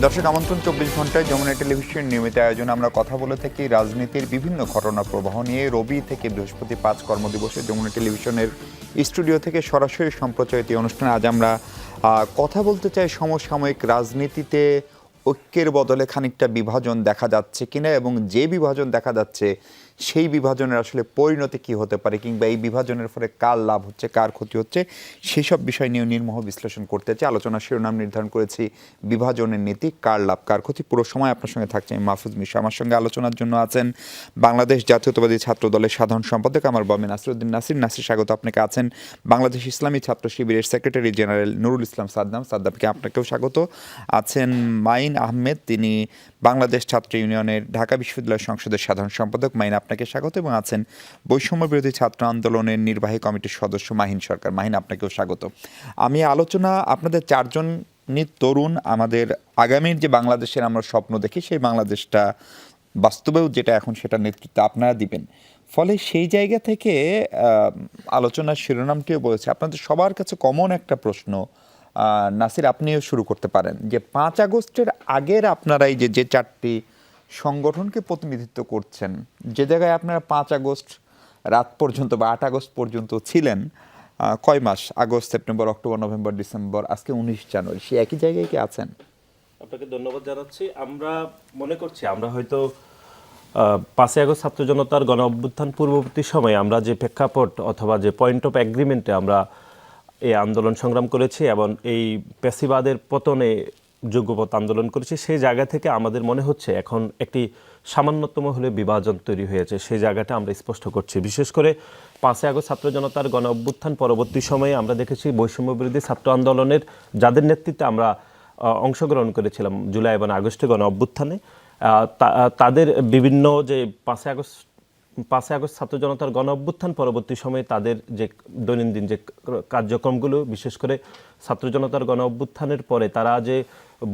দর্শক আমন্ত্রণ ২৪ ঘন্টায় যমুনা টেলিভিশন নিয়মিত আয়োজনে আমরা কথা বলে থাকি রাজনীতির বিভিন্ন ঘটনা প্রবাহ নিয়ে। রবি থেকে বৃহস্পতি ৫ কর্মদিবসে যমুনা টেলিভিশনের স্টুডিও থেকে সরাসরি সম্প্রচারিত অনুষ্ঠানে আজ আমরা কথা বলতে চাই সমসাময়িক রাজনীতিতে ঐক্যের বদলে খানিকটা বিভাজন দেখা যাচ্ছে কিনা, এবং যে বিভাজন দেখা যাচ্ছে সেই বিভাজনের আসলে পরিণতি কী হতে পারে, কিংবা এই বিভাজনের ফলে কার লাভ হচ্ছে কার ক্ষতি হচ্ছে, সেসব বিষয় নিয়ে নির্মোহ বিশ্লেষণ করতে চাই। আলোচনার শিরোনাম নির্ধারণ করেছি বিভাজনের নীতি, কার লাভ কার ক্ষতি। পুরো সময় আপনার সঙ্গে থাকছে আমি মাহফুজ মিশা। আমার সঙ্গে আলোচনার জন্য আছেন বাংলাদেশ জাতীয়তাবাদী ছাত্র দলের সাধারণ সম্পাদক আমার বামে নাসিরউদ্দিন নাসির, স্বাগত আপনাকে। আছেন বাংলাদেশ ইসলামী ছাত্র শিবিরের সেক্রেটারি জেনারেল নুরুল ইসলাম সাদ্দামকে আপনাকেও স্বাগত। আছেন মাইন আহমেদ, তিনি বাংলাদেশ ছাত্র ইউনিয়নের ঢাকা বিশ্ববিদ্যালয় সংসদের সাধারণ সম্পাদক। মাইন, আপনাকে স্বাগত। এবং আছেন বৈষম্য বিরোধী ছাত্র আন্দোলনের নির্বাহী কমিটির সদস্য মাহিন সরকার। মাহিন, আপনাকেও স্বাগত। আমি আলোচনা আপনাদের চারজন তরুণ, আমাদের আগামীর যে বাংলাদেশের আমরা স্বপ্ন দেখি সেই বাংলাদেশটা বাস্তবেও যেটা এখন সেটা নেতৃত্ব আপনারা দিবেন। ফলে সেই জায়গা থেকে আলোচনার শিরোনামটিও বলেছে আপনাদের সবার কাছে কমন একটা প্রশ্ন। নাসির, আপনিও শুরু করতে পারেন যে ৫ আগস্টের আগের আপনারা এই যে চারটি সংগঠনকে প্রতিনিধিত্ব করছেন, যে জায়গায় আপনারা ৫ আগস্ট রাত পর্যন্ত বা ৮ আগস্ট পর্যন্ত ছিলেন, কয় মাস, August, September, October, November, December, আজকে ১৯ জানুয়ারি, সেই একই জায়গায় কি আছেন? আপনাকে ধন্যবাদ জানাচ্ছি। আমরা মনে করছি আমরা হয়তো ৫ই আগস্ট ছাত্র জনতার গণ অভ্যুত্থান পূর্ববর্তী সময়ে আমরা যে প্রেক্ষাপট অথবা যে পয়েন্ট অফ এগ্রিমেন্টে আমরা এই আন্দোলন সংগ্রাম করেছি এবং এই পেশিবাদের পতনে যুগপৎ আন্দোলন করেছি, সেই জায়গা থেকে আমাদের মনে হচ্ছে এখন একটি সামান্যতম হলে বিভাজন তৈরি হয়েছে। সেই জায়গাটা আমরা স্পষ্ট করছি। বিশেষ করে ৫ই আগস্ট ছাত্র জনতার গণ অভ্যুত্থান পরবর্তী সময়ে আমরা দেখেছি বৈষম্য বিরোধী ছাত্র আন্দোলনের যাদের নেতৃত্বে আমরা অংশগ্রহণ করেছিলাম জুলাই এবং আগস্টে গণ অভ্যুত্থানে, তাদের বিভিন্ন যে ৫ই আগস্ট ছাত্র জনতার গণ অভ্যুত্থান পরবর্তী সময়ে তাদের যে দৈনন্দিন যে কার্যক্রমগুলো, বিশেষ করে ছাত্র জনতার গণ অভ্যুত্থানের পরে তারা যে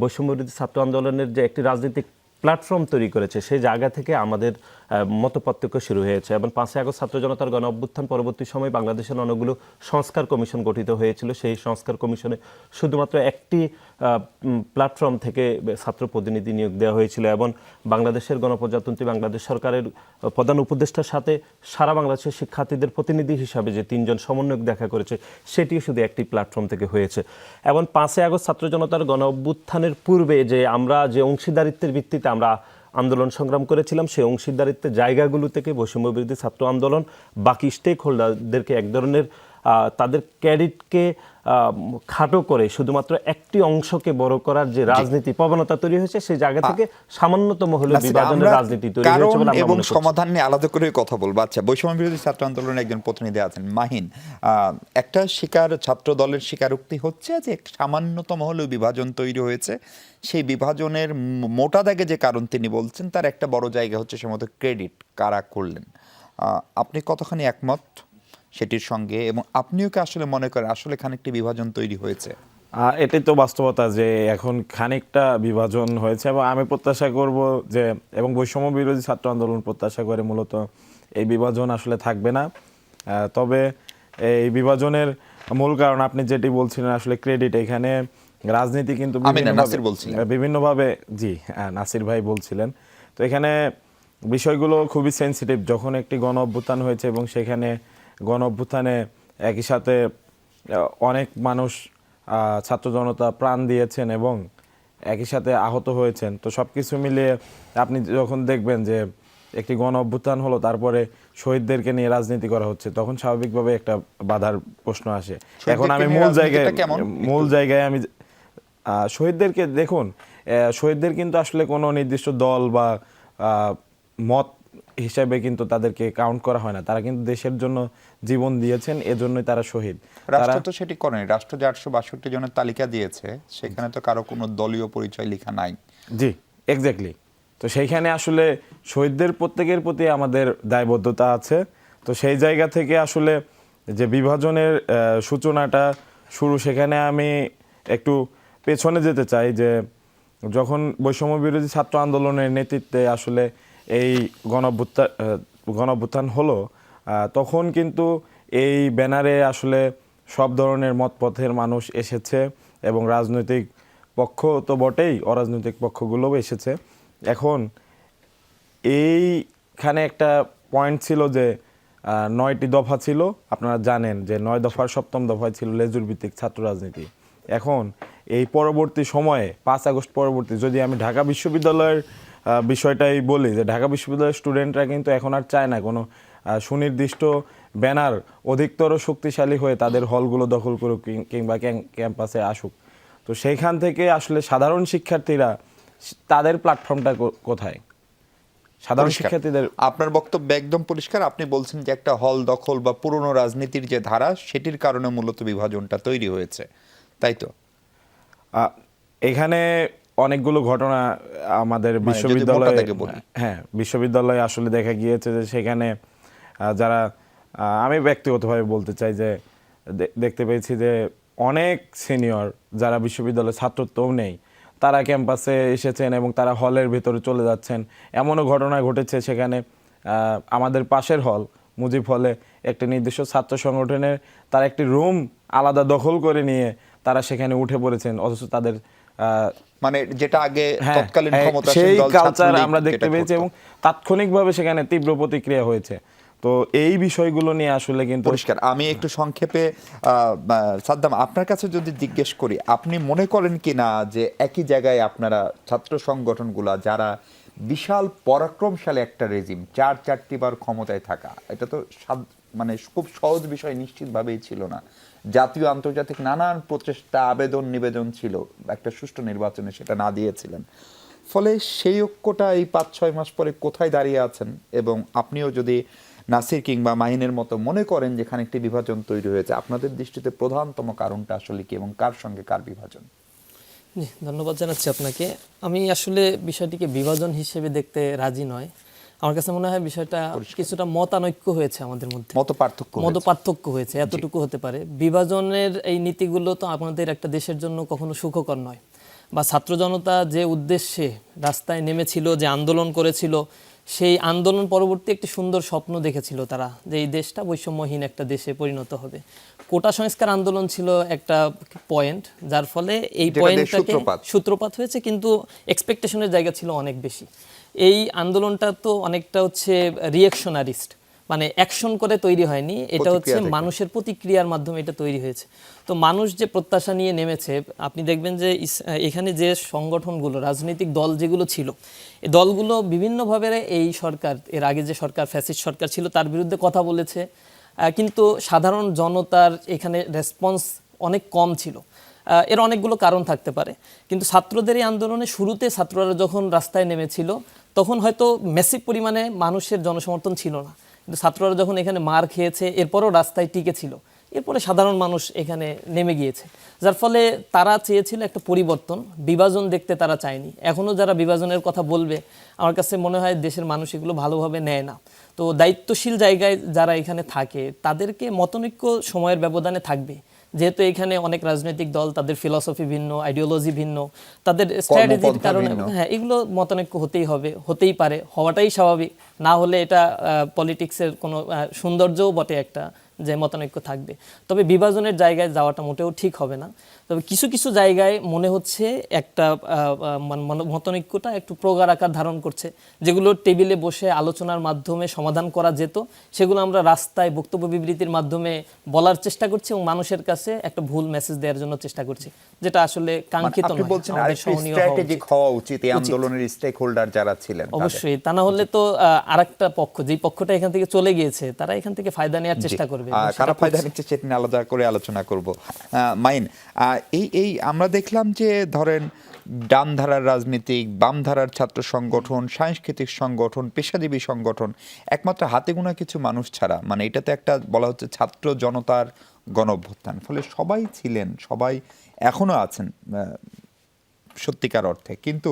বৈষম্য বিরোধী ছাত্র আন্দোলনের যে একটি রাজনৈতিক প্ল্যাটফর্ম তৈরি করেছে, সেই জায়গা থেকে আমাদের মতপার্থক্য শুরু হয়েছে। এবং ৫ই আগস্ট ছাত্র জনতার গণ অভ্যুত্থান পরবর্তী সময়ে বাংলাদেশের অনেকগুলো সংস্কার কমিশন গঠিত হয়েছিল। সেই সংস্কার কমিশনে শুধুমাত্র একটি প্ল্যাটফর্ম থেকে ছাত্র প্রতিনিধি নিয়োগ দেওয়া হয়েছিল, এবং বাংলাদেশের গণপ্রজাতন্ত্রী বাংলাদেশ সরকারের প্রধান উপদেষ্টার সাথে সারা বাংলাদেশের শিক্ষার্থীদের প্রতিনিধি হিসাবে যে ৩ জন সমন্বয়ক দেখা করেছে, সেটিও শুধু একটি প্ল্যাটফর্ম থেকে হয়েছে। এবং ৫ই আগস্ট ছাত্র জনতার গণ অভ্যুত্থানের পূর্বে যে আমরা যে অংশীদারিত্বের ভিত্তিতে আমরা আন্দোলন সংগ্রাম করেছিলাম, সেই অংশীদারিত্বের জায়গাগুলো থেকে বৈষম্য বিরোধী ছাত্র আন্দোলন বাকি স্টেক হোল্ডারদেরকে এক ধরনের তাদের ক্যারিটকে খাটো করে শুধুমাত্র একটি অংশকে বড় করার যে রাজনীতি প্রবণতা তৈরি হয়েছে, সেই জায়গা থেকে সামান্যতম হলে বিভাজনের রাজনীতি তৈরি হয়েছে বলে এবং সমাধান নিয়ে আলাদা করে কথা বলবো। আচ্ছা, বৈষম্য বিরোধী ছাত্র আন্দোলনের একজন প্রতিনিধি আছেন মাহিন, একটা ছাত্র দলের স্বীকারোক্তি হচ্ছে যে সামান্যতম হলেও বিভাজন তৈরি হয়েছে। সেই বিভাজনের মোটা দাগে যে কারণ তিনি বলছেন, তার একটা বড় জায়গা হচ্ছে সে মতো ক্রেডিট কারা করলেন। আপনি কতখানি একমত সেটির সঙ্গে, এবং আপনিও কি আসলে মনে করেন আসলে খানিকটা বিভাজন তৈরি হয়েছে? এটাই তো বাস্তবতা যে এখন খানিকটা বিভাজন হয়েছে, এবং আমি প্রত্যাশা করব যে, এবং বৈষম্য বিরোধী ছাত্র আন্দোলন প্রত্যাশা করে মূলত এই বিভাজন আসলে থাকবে না। তবে এই বিভাজনের মূল কারণ আপনি যেটি বলছিলেন আসলে ক্রেডিট, এখানে রাজনীতি কিন্তু বিভিন্নভাবে, জি নাসির ভাই বলছিলেন, তো এখানে বিষয়গুলো খুবই সেন্সিটিভ। যখন একটি গণ অভ্যুত্থান হয়েছে এবং সেখানে গণ অভ্যুত্থানে একই সাথে অনেক মানুষ ছাত্র জনতা প্রাণ দিয়েছেন এবং একই সাথে আহত হয়েছেন, তো সব কিছু মিলিয়ে আপনি যখন দেখবেন যে একটি গণ অভ্যুত্থান হলো, তারপরে শহীদদেরকে নিয়ে রাজনীতি করা হচ্ছে, তখন স্বাভাবিকভাবে একটা বাধার প্রশ্ন আসে। এখন আমি মূল জায়গায় আমি শহীদদেরকে দেখুন, শহীদদের কিন্তু আসলে কোনো নির্দিষ্ট দল বা মত হিসাবে কিন্তু তাদেরকে কাউন্ট করা হয় না। তারা কিন্তু দেশের জন্য জীবন দিয়েছেন, এজন্যই তারা শহীদ। রাষ্ট্র তো সেটি করেনি। রাষ্ট্র যে ৮৬২ জনের তালিকা দিয়েছে, সেখানে তো কারো কোনো দলীয় পরিচয় লেখা নাই। জি, এক্স্যাক্টলি। তো সেইখানে আসলে শহীদদের প্রত্যেকের প্রতি আমাদের দায়বদ্ধতা আছে। তো সেই জায়গা থেকে আসলে যে বিভাজনের সূচনাটা শুরু, সেখানে আমি একটু পেছনে যেতে চাই যে যখন বৈষম্য বিরোধী ছাত্র আন্দোলনের নেতৃত্বে আসলে এই গণ অভ্যুত্থান হলো, তখন কিন্তু এই ব্যানারে আসলে সব ধরনের মতপথের মানুষ এসেছে এবং রাজনৈতিক পক্ষ তো বটেই, অরাজনৈতিক পক্ষগুলোও এসেছে। এখন এইখানে একটা পয়েন্ট ছিল যে 9টি দফা ছিল, আপনারা জানেন যে 9 দফার 7ম দফায় ছিল লেজুর ভিত্তিক ছাত্র রাজনীতি। এখন এই পরবর্তী সময়ে 5 আগস্ট পরবর্তী যদি আমি ঢাকা বিশ্ববিদ্যালয়ের বিষয়টাই বলি, যে ঢাকা বিশ্ববিদ্যালয়ের স্টুডেন্টরা কিন্তু এখন আর চায় না কোনো সুনির্দিষ্ট ব্যানার অধিকতর শক্তিশালী হয়ে তাদের হলগুলো দখল করুক কিংবা ক্যাম্পাসে আসুক। তো সেইখান থেকে আসলে সাধারণ শিক্ষার্থীরা তাদের প্ল্যাটফর্মটা কোথায়? সাধারণ পরিষ্কার। শিক্ষার্থীদের আপনার বক্তব্য একদম পরিষ্কার। আপনি বলছেন যে একটা হল দখল বা পুরনো রাজনীতির যে ধারা, সেটির কারণে মূলত বিভাজনটা তৈরি হয়েছে, তাই তো? এখানে অনেকগুলো ঘটনা আমাদের মানে যদি বিশ্ববিদ্যালয়ে, মোটা দাগে বলি। হ্যাঁ, বিশ্ববিদ্যালয়ে আসলে দেখা গিয়েছে যে সেখানে যারা আমি ব্যক্তিগতভাবে বলতে চাই যে দেখতে পেয়েছি যে অনেক সিনিয়র যারা বিশ্ববিদ্যালয়ের ছাত্রত্বও নেই, তারা ক্যাম্পাসে এসেছেন এবং তারা হলের ভেতরে চলে যাচ্ছেন। এমনও ঘটনা ঘটেছে সেখানে আমাদের পাশের হল মুজিব হলে একটি নির্দিষ্ট ছাত্র সংগঠনের তারা একটি রুম আলাদা দখল করে নিয়ে তারা সেখানে উঠে পড়েছেন, অথচ তাদের মানে যেটা আগে হ্যাঁ, তৎকালীন ক্ষমতাসীন সেই দল কালচার ছাত্রলীগ আমরা দেখতে যেটা পেয়েছি করতো। এবং তাৎক্ষণিকভাবে সেখানে তীব্র প্রতিক্রিয়া হয়েছে। তো এই বিষয়গুলো নিয়ে আসলে কিন্তু পরিষ্কার। আমি একটু সংক্ষেপে সাদ্দাম, আপনার কাছে যদি জিজ্ঞেস করি, আপনি মনে করেন কি না যে একই জায়গায় আপনারা ছাত্র সংগঠনগুলা যারা বিশাল পরাক্রমশালী একটা রেজিম, 4টি বার ক্ষমতায় থাকা, এটা তো মানে খুব সহজ বিষয় নিশ্চিতভাবেই ছিল না। জাতীয় আন্তর্জাতিক নানান প্রচেষ্টা, আবেদন নিবেদন ছিল, একটা সুষ্ঠু নির্বাচনে সেটা না দিয়েছিলেন। ফলে সেই ঐক্যটা এই 5-6 মাস পরে কোথায় দাঁড়িয়ে আছেন? এবং আপনিও যদি নাসির কিংবা মাহিনের মতো মনে করেন যেখানে একটি বিভাজন তৈরি হয়েছে, আপনাদের দৃষ্টিতে প্রধানতম কারণটা আসলে কি এবং কার সঙ্গে কার বিভাজন? জি, ধন্যবাদ জানাচ্ছি আপনাকে। আমি আসলে বিষয়টিকে বিভাজন হিসেবে দেখতে রাজি নয়। আমার কাছে মনে হয় বিষয়টা কিছুটা মতানৈক্য হয়েছে আমাদের মধ্যে, মত পার্থক্য হয়েছে, এতটুকু হতে পারে। বিভাজনের এই নীতিগুলো তো আমাদের একটা দেশের জন্য কখনো সুখকর নয়। বা ছাত্র জনতা যে উদ্দেশ্যে রাস্তায় নেমেছিল, যে আন্দোলন করেছিল, সেই আন্দোলন পরবর্তী একটি সুন্দর স্বপ্ন দেখেছিল তারা, যে এই দেশটা বৈষম্যহীন একটা দেশে পরিণত হবে। কোটা সংস্কার আন্দোলন ছিল একটা পয়েন্ট, যার ফলে এই পয়েন্টটাকে সূত্রপাত হয়েছে, কিন্তু এক্সপেকটেশনের জায়গা ছিল অনেক বেশি। এই আন্দোলনটা তো অনেকটা হচ্ছে রিঅ্যাকশনারিস্ট, মানে অ্যাকশন করে তৈরি হয়নি, এটা হচ্ছে মানুষের প্রতিক্রিয়ার মাধ্যমে এটা তৈরি হয়েছে। তো মানুষ যে প্রত্যাশা নিয়ে নেমেছে, আপনি দেখবেন যে এখানে যে সংগঠনগুলো, রাজনৈতিক দল যেগুলো ছিল, এই দলগুলো বিভিন্নভাবে এই সরকার, এর আগে যে সরকার, ফ্যাসিস্ট সরকার ছিল, তার বিরুদ্ধে কথা বলেছে, কিন্তু সাধারণ জনতার এখানে রেসপন্স অনেক কম ছিল। এর অনেকগুলো কারণ থাকতে পারে, কিন্তু ছাত্রদের এই আন্দোলনে শুরুতে ছাত্ররা যখন রাস্তায় নেমেছিল তখন হয়তো ম্যাসিভ পরিমাণে মানুষের জনসমর্থন ছিল না, কিন্তু ছাত্ররা যখন এখানে মার খেয়েছে, এরপরও রাস্তায় টিকে ছিল, এরপরে সাধারণ মানুষ এখানে নেমে গিয়েছে, যার ফলে তারা চেয়েছিল একটা পরিবর্তন, বিভাজন দেখতে তারা চায়নি। এখনও যারা বিভাজনের কথা বলবে, আমার কাছে মনে হয় দেশের মানুষ এগুলো ভালোভাবে নেয় না। তো দায়িত্বশীল জায়গায় যারা এখানে থাকে তাদেরকে মতনৈক্য সময়ের ব্যবধানে থাকবে, যেহেতু এখানে অনেক রাজনৈতিক দল, তাদের ফিলসফি ভিন্ন, আইডিওলজি ভিন্ন, তাদের স্ট্র্যাটেজির কারণে হ্যাঁ, এগুলো মতনৈক্য হতেই হবে, হতেই পারে, হওয়াটাই স্বাভাবিক। না হলে এটা পলিটিক্সের কোনো সৌন্দর্যও বটে একটা, যে মতানৈক্য থাকবে। তবে বিভাজনের জায়গায় যাওয়াটা মোটেও ঠিক হবে না। তবে কিছু কিছু জায়গায় মনে হচ্ছে একটা মতানৈক্যটা একটু প্রগাঢ় আকার ধারণ করছে, যেগুলো টেবিলে বসে আলোচনার মাধ্যমে সমাধান করা যেত, সেগুলো আমরা রাস্তায় বক্তব্য বিবৃতির মাধ্যমে বলার চেষ্টা করছি এবং মানুষের কাছে একটা ভুল মেসেজ দেওয়ার জন্য চেষ্টা করছি, যেটা আসলে কাঙ্ক্ষিত নয়। স্ট্র্যাটেজিক হওয়া উচিত এই আন্দোলনের স্টেক হোল্ডার যারা ছিলেন। অবশ্যই, তা না হলে তো আরেকটা পক্ষ, যেই পক্ষটা এখান থেকে চলে গিয়েছে, তারা এখান থেকে ফায়দা নেওয়ার চেষ্টা করবে। কারা ফায়দা নিচ্ছে সেটা নিয়ে আলাদা করে আলোচনা করব। মাইন, এই আমরা দেখলাম যে ধরেন ডানধারার রাজনীতিক, বামধারার ছাত্র সংগঠন, সাংস্কৃতিক সংগঠন, পেশাজীবী সংগঠন, একমাত্র হাতে গোনা কিছু মানুষ ছাড়া, মানে এটাতে একটা বলা হচ্ছে ছাত্র জনতার গণঅভ্যুত্থান, ফলে সবাই ছিলেন, সবাই এখনো আছেন সত্যিকার অর্থে। কিন্তু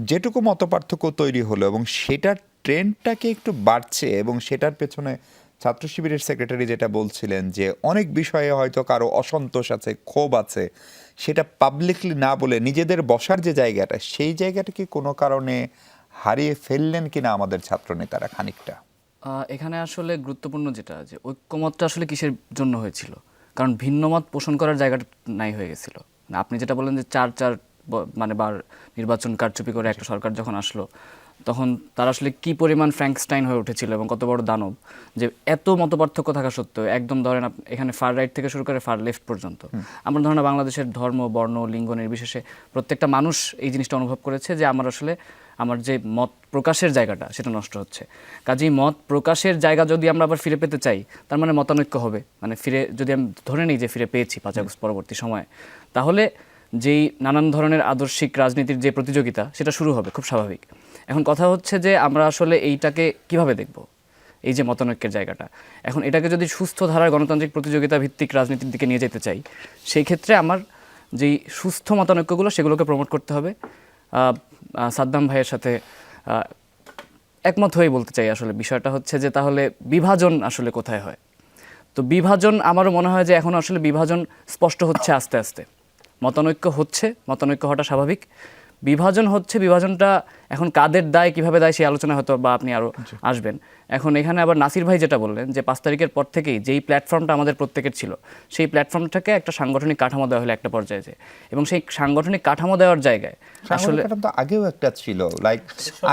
যেটুকু মতপার্থক্য তৈরি হলো এবং সেটার ট্রেন্ডটাকে একটু বাড়ছে, এবং সেটার পেছনে ছাত্র শিবিরের সেক্রেটারি যেটা বলছিলেন যে অনেক বিষয়ে হয়তো কারো অসন্তোষ আছে, ক্ষোভ আছে, সেটা পাবলিকলি না বলে নিজেদের বসার যে জায়গাটা, সেই জায়গাটা কি কোনো কারণে হারিয়ে ফেললেন কিনা আমাদের ছাত্র নেতারা খানিকটা? এখানে আসলে গুরুত্বপূর্ণ যেটা, যে ঐক্যমতটা আসলে কিসের জন্য হয়েছিল, কারণ ভিন্নমত পোষণ করার জায়গাটা নাই হয়ে গেছিল। আপনি যেটা বলেন যে 4 মানে বার নির্বাচন কারচুপি করে একটা সরকার যখন আসলো, তখন তারা আসলে কি পরিমাণ ফ্র্যাঙ্কস্টাইন হয়ে উঠেছিল এবং কত বড় দানব, যে এত মতপার্থক্য থাকা সত্ত্বেও একদম ধরেন এখানে ফার রাইট থেকে শুরু করে ফার লেফট পর্যন্ত আমরা ধরেন বাংলাদেশের ধর্ম, বর্ণ, লিঙ্গ নির্বিশেষে প্রত্যেকটা মানুষ এই জিনিসটা অনুভব করেছে যে আমার যে মত প্রকাশের জায়গাটা সেটা নষ্ট হচ্ছে। কাজেই মত প্রকাশের জায়গা যদি আমরা আবার ফিরে পেতে চাই, তার মানে মতানৈক্য হবে। মানে যদি আমি ধরে নিই যে ফিরে পেয়েছি 5 আগস্ট পরবর্তী সময়ে, তাহলে যেই নানান ধরনের আদর্শিক রাজনীতির যে প্রতিযোগিতা সেটা শুরু হবে, খুব স্বাভাবিক। এখন কথা হচ্ছে যে আমরা আসলে এইটাকে কিভাবে দেখব, এই যে মতানৈক্যের জায়গাটা। এখন এটাকে যদি সুস্থ ধারার গণতান্ত্রিক প্রতিযোগিতা ভিত্তিক রাজনীতির দিকে নিয়ে যেতে চাই, সেই ক্ষেত্রে আমার যেই সুস্থ মতানৈক্যগুলো সেগুলোকে প্রমোট করতে হবে। সাদ্দাম ভাইয়ের সাথে একমত হয়ে বলতে চাই, আসলে বিষয়টা হচ্ছে যে তাহলে বিভাজন আসলে কোথায় হয়। তো বিভাজন আমারও মনে হয় যে এখন আসলে বিভাজন স্পষ্ট হচ্ছে আস্তে আস্তে। মতানৈক্য হচ্ছে, মতানৈক্য হওয়াটা স্বাভাবিক। বিভাজন হচ্ছে, বিভাজনটা এখন কাদের দায় কিভাবে দায় সেই আলোচনা হয়তো বা আপনি আরও আসবেন। এখন এখানে আবার নাসির ভাই যেটা বললেন যে 5 তারিখের পর থেকেই যেই প্ল্যাটফর্মটা আমাদের প্রত্যেকের ছিল, সেই প্ল্যাটফর্মটাকে একটা সাংগঠনিক কাঠামো দেওয়া হলো একটা পর্যায়ে যে, এবং সেই সাংগঠনিক কাঠামো দেওয়ার জায়গায় আসলে তো আগেও একটা ছিল, লাইক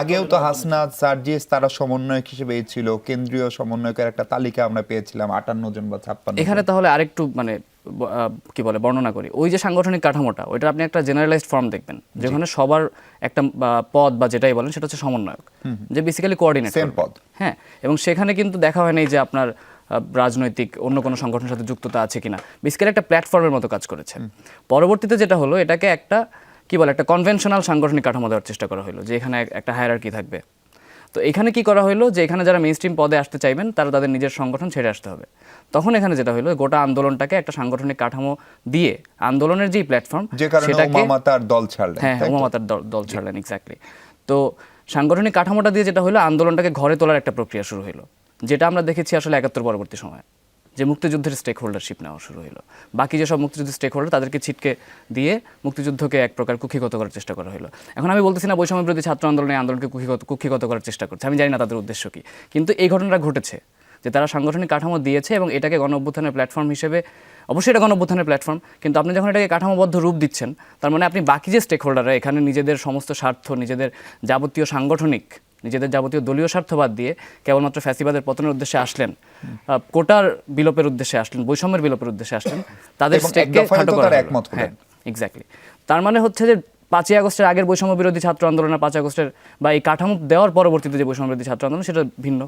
আগেও তো হাসনাত, সার্জিস তারা সমন্বয়ক হিসেবে ছিল, কেন্দ্রীয় সমন্বয়কের একটা তালিকা আমরা পেয়েছিলাম 58 জন বা 56 এখানে তাহলে আরেকটু মানে কি বলে বর্ণনা করি। ওই যে সাংগঠনিক কাঠামোটা, ওইটা আপনি একটা জেনারেলাইজড ফর্ম দেখবেন যেখানে সবার একটা পদ বা যেটাই বলেন সেটা হচ্ছে সমন্বয়ক, যে বেসিক্যালি কোঅর্ডিনেট সেম পদ। হ্যাঁ, এবং সেখানে কিন্তু দেখা হয় নাই যে আপনার রাজনৈতিক অন্য কোনো সংগঠনের সাথে যুক্ততা আছে কিনা, বেসিক্যালি একটা প্ল্যাটফর্মের মতো কাজ করেছে। পরবর্তীতে যেটা হলো, এটাকে একটা কি বলে একটা কনভেনশনাল সাংগঠনিক কাঠামো দেওয়ার চেষ্টা করা হলো, যে এখানে একটা হায়ারার্কি থাকবে। তো এখানে কি করা হলো যে এখানে যারা মেইনস্ট্রিম পদে আসতে চাইবেন তারা তাদের নিজের সংগঠন ছেড়ে আসতে হবে। তখন এখানে যেটা হলো, গোটা আন্দোলনটাকে একটা সাংগঠনিক কাঠামো দিয়ে আন্দোলনের যেই প্ল্যাটফর্ম সেটাকে মাতার দল ছাড়লেন। হ্যাঁ, মাতার দল ছাড়লেন, এক্স্যাক্টলি। তো সাংগঠনিক কাঠামোটা দিয়ে যেটা হলো, আন্দোলনটাকে ঘরে তোলার একটা প্রক্রিয়া শুরু হলো, যেটা আমরা দেখেছি আসলে 71 পরবর্তী সময়ে, যে মুক্তিযুদ্ধের স্টেক হোল্ডারশিপ নেওয়া শুরু হলো। বাকি যেসব মুক্তিযুদ্ধের স্টেক হোল্ডার তাদেরকে ছিটকে দিয়ে মুক্তিযুদ্ধকে এক প্রকার কুক্ষিগত করার চেষ্টা করা হলো। এখন আমি বলতেছি না বৈষম্য বিরোধী ছাত্র আন্দোলনকে কুক্ষিগত করার চেষ্টা করছে, আমি জানি না তাদের উদ্দেশ্য কি, কিন্তু এই ঘটনাটা ঘটেছে যে তারা সাংগঠনিক কাঠামো দিয়েছে এবং এটাকে গণ অভ্যুত্থানের প্ল্যাটফর্ম হিসেবে, অবশ্যই এটা গণ অভ্যুত্থানের প্ল্যাটফর্ম, কিন্তু আপনি যখন এটাকে কাঠামোবদ্ধ রূপ দিচ্ছেন, তার মানে আপনি বাকি যে স্টেক হোল্ডাররা এখানে নিজেদের সমস্ত স্বার্থ, নিজেদের যাবতীয় সাংগঠনিক, নিজেদের যাবতীয় দলীয় স্বার্থবাদ দিয়ে কেবলমাত্র ফ্যাসিবাদের পতনের উদ্দেশ্যে আসলেন, কোটার বিলোপের উদ্দেশ্যে আসলেন, বৈষম্যের বিলোপের উদ্দেশ্যে আসলেন, তাদের স্টেককে খাটো করা হলো। হ্যাঁ, এক্স্যাক্টলি। তার মানে হচ্ছে যে 5ই আগস্টের আগের বৈষম্য বিরোধী ছাত্র আন্দোলন আর 5 আগস্টের বা এই কাঠামো দেওয়ার পরবর্তীতে যে বৈষম্য বিরোধী ছাত্র আন্দোলন, সেটা ভিন্ন,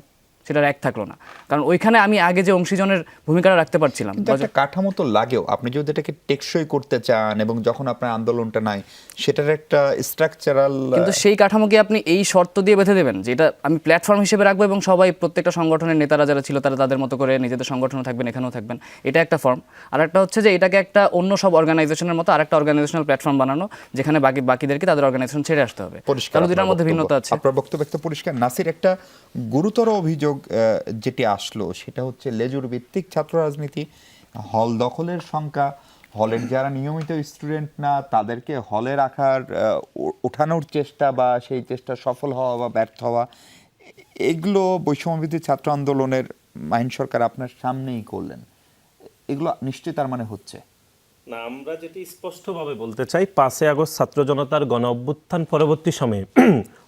সেটার এক থাকলো না। কারণ ওইখানে আমি আগে যে অংশীজনের ভূমিকাটা রাখতে পারছিলাম, একটা কাঠামো তো লাগেও, আপনি যদি এটাকে টেকসই করতে চান এবং যখন আপনার আন্দোলনটা নাই সেটার একটা স্ট্রাকচারাল, কিন্তু সেই কাঠামোকে আপনি এই শর্ত দিয়ে বেঁধে দেবেন যে এটা আমি প্ল্যাটফর্ম হিসেবে রাখবো এবং সবাই প্রত্যেকটা সংগঠনের নেতারা যারা ছিল তারা তাদের মতো করে নিজেদের সংগঠনও থাকবেন, এখানেও থাকবেন, এটা একটা ফর্ম। আর একটা হচ্ছে যে এটাকে একটা অন্য সব অর্গানাইজেশনের মতো আরেকটা অর্গানাইজেশনাল প্ল্যাটফর্ম বানানো, যেখানে বাকিদেরকে তাদের অর্গানাইজেশন ছেড়ে আসতে হবে। কারণ দুটার মধ্যে ভিন্নতা আছে। আপনার বক্তব্য একটা পরিষ্কার। নাসির, একটা গুরুতর অভিযোগ যেটি আসলো সেটা হচ্ছে লেজুর ভিত্তিক ছাত্র রাজনীতি, হল দখলের সংখ্যা, হলের যারা নিয়মিত স্টুডেন্ট না তাদেরকে হলে রাখার ওঠানোর চেষ্টা বা সেই চেষ্টা সফল হওয়া বা ব্যর্থ হওয়া, এগুলো বৈষম্যবিরোধী ছাত্র আন্দোলনের মাহিন সরকার আপনার সামনেই করলেন, এগুলো নিশ্চয়ই তার মানে হচ্ছে না। আমরা যেটি স্পষ্টভাবে বলতে চাই, 5ই আগস্ট ছাত্র জনতার গণ অভ্যুত্থান পরবর্তী সময়ে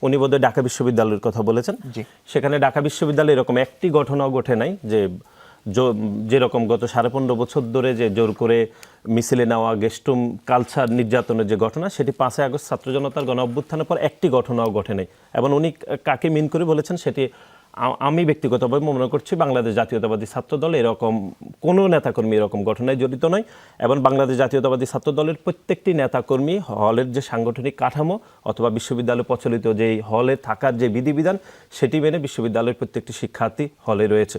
উনি বোধহয় ঢাকা বিশ্ববিদ্যালয়ের কথা বলেছেন, সেখানে ঢাকা বিশ্ববিদ্যালয়ে এরকম একটি ঘটনাও ঘটে নাই যে যেরকম গত 15.5 বছর ধরে যে জোর করে মিছিলে নেওয়া, গেস্টুম কালচার নির্যাতনের যে ঘটনা, সেটি 5ই আগস্ট ছাত্র জনতার গণ অভ্যুত্থানের পর একটি ঘটনাও ঘটে নাই। এবং উনি কাকে মিন করে বলেছেন সেটি আমি ব্যক্তিগতভাবে মনে করছি বাংলাদেশ জাতীয়তাবাদী ছাত্র দল এরকম কোনো নেতাকর্মী এরকম ঘটনায় জড়িত নয়, এবং বাংলাদেশ জাতীয়তাবাদী ছাত্র দলের প্রত্যেকটি নেতাকর্মী হলের যে সাংগঠনিক কাঠামো অথবা বিশ্ববিদ্যালয়ে প্রচলিত যেই হলে থাকার যে বিধিবিধান সেটি মেনে বিশ্ববিদ্যালয়ের প্রত্যেকটি শিক্ষার্থী হলে রয়েছে।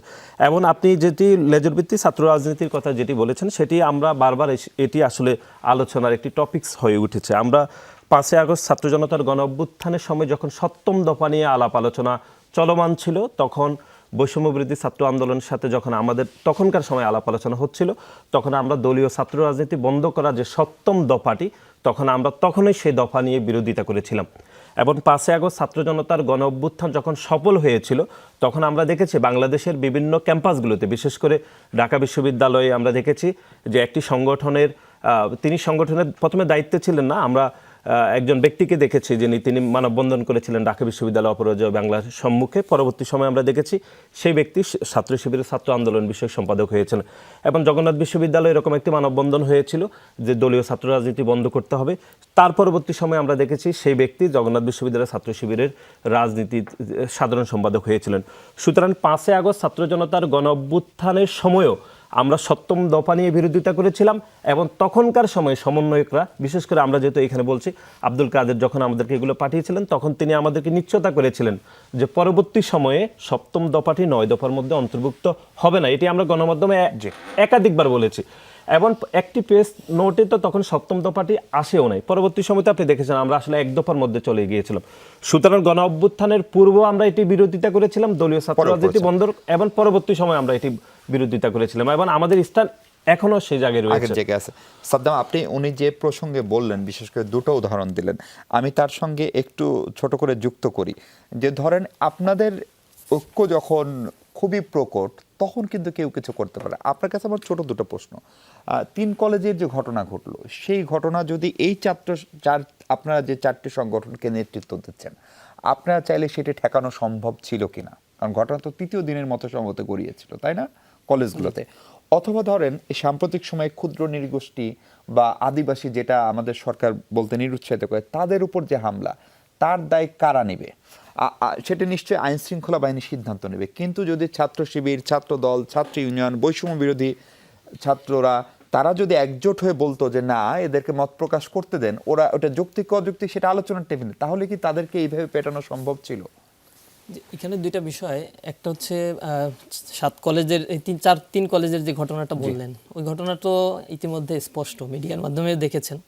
এবং আপনি যেটি লেজুর ভিত্তিক ছাত্র রাজনীতির কথা যেটি বলেছেন, সেটি আমরা বারবার এটি আসলে আলোচনার একটি টপিকস হয়ে উঠেছে। আমরা 5ই আগস্ট ছাত্র জনতার গণ অভ্যুত্থানের সময় যখন 7ম দফা নিয়ে আলাপ আলোচনা চলমান ছিল, তখন বৈষম্য বিরোধী ছাত্র আন্দোলনের সাথে যখন আমাদের তখনকার সময় আলাপ আলোচনা হচ্ছিল, তখন আমরা দলীয় ছাত্র রাজনীতি বন্ধ করা যে 7ম দফাটি, আমরা তখনই সেই দফা নিয়ে বিরোধিতা করেছিলাম। এবং 5ই আগস্ট ছাত্র জনতার গণ অভ্যুত্থান যখন সফল হয়েছিল, তখন আমরা দেখেছি বাংলাদেশের বিভিন্ন ক্যাম্পাসগুলোতে, বিশেষ করে ঢাকা বিশ্ববিদ্যালয়ে আমরা দেখেছি যে একটি সংগঠনের তিনি সংগঠনের প্রথমে দায়িত্বে ছিলেন না, আমরা একজন ব্যক্তিকে দেখেছি যিনি তিনি মানববন্ধন করেছিলেন ঢাকা বিশ্ববিদ্যালয় অপরাজয় বাংলার সম্মুখে। পরবর্তী সময়ে আমরা দেখেছি সেই ব্যক্তি ছাত্র শিবিরের ছাত্র আন্দোলন বিষয়ক সম্পাদক হয়েছিলেন। এবং জগন্নাথ বিশ্ববিদ্যালয়ে এরকম একটি মানববন্ধন হয়েছিল যে দলীয় ছাত্র রাজনীতি বন্ধ করতে হবে। তার পরবর্তী সময়ে আমরা দেখেছি সেই ব্যক্তি জগন্নাথ বিশ্ববিদ্যালয়ের ছাত্র শিবিরের রাজনীতির সাধারণ সম্পাদক হয়েছিলেন। সুতরাং 5 আগস্ট ছাত্র জনতার গণ অভ্যুত্থানের সময়ও আমরা 7ম দফা নিয়ে বিরোধিতা করেছিলাম এবং তখনকার সময়ে সমন্বয়করা, বিশেষ করে আমরা যেহেতু এখানে বলছি, আব্দুল কাদের যখন আমাদেরকে এগুলো পাঠিয়েছিলেন তখন তিনি আমাদেরকে নিশ্চয়তা করেছিলেন যে পরবর্তী সময়ে 7ম দফাটি 9 দফার মধ্যে অন্তর্ভুক্ত হবে না। এটি আমরা গণমাধ্যমে একাধিকবার বলেছি এবং একটি প্রেস নোটে তো তখন 7ম দফাটি আসেও নাই। পরবর্তী সময়তে আপনি দেখেছেন আমরা আসলে 1 দফার মধ্যে চলে গিয়েছিলাম। সুতরাং গণ অভ্যুত্থানের পূর্ব আমরা এটি বিরোধিতা করেছিলাম, দলীয় ছাত্র রাজনীতি বন্ধ, এবং পরবর্তী সময় আমরা এটি বিরোধিতা করেছিলাম এবং আমাদের স্থান এখনো সেই জায়গায় রয়েছে। সাদ্দাম, আপনি উনি যে প্রসঙ্গে বললেন, বিশেষ করে দুটো উদাহরণ দিলেন, আমি তার সঙ্গে একটু ছোট করে যুক্ত করি যে ধরেন আপনাদের ঐক্য যখন খুবই প্রকট তখন কিন্তু কেউ কিছু করতে পারে। আপনার কাছে আমার ছোট দুটো প্রশ্ন। 3 কলেজের যে ঘটনা ঘটলো, সেই ঘটনা যদি এই আপনারা যে 4টি সংগঠনকে নেতৃত্ব দিচ্ছেন, আপনারা চাইলে সেটি ঠেকানো সম্ভব ছিল কিনা? কারণ ঘটনা তো 3য় দিনের মতো সম্ভবত গড়িয়েছিল, তাই না, কলেজগুলোতে? অথবা ধরেন এই সাম্প্রতিক সময়ে ক্ষুদ্র নৃগোষ্ঠী বা আদিবাসী, যেটা আমাদের সরকার বলতে নিরুৎসাহিত করে, তাদের উপর যে হামলা, তার দায় কারা নেবে? সেটা নিশ্চয়ই আইন শৃঙ্খলা বাহিনী সিদ্ধান্ত নেবে। কিন্তু যদি ছাত্র শিবির, ছাত্র দল, ছাত্র ইউনিয়ন, বৈষম্য বিরোধী ছাত্ররা, তারা যদি একজোট হয়ে বলতো যে না, এদেরকে মত প্রকাশ করতে দেন, ওরা ওটা যৌক্তিক অযৌক্তিক সেটা আলোচনার টেবিলে, তাহলে কি তাদেরকে এইভাবে পেটানো সম্ভব ছিল? এখানে দুইটা বিষয়। একটা হচ্ছে 7 কলেজের এই 3 কলেজের যে ঘটনাটা বললেন, ওই ঘটনা তো ইতিমধ্যে স্পষ্ট, মিডিয়ার মাধ্যমে দেখেছেন।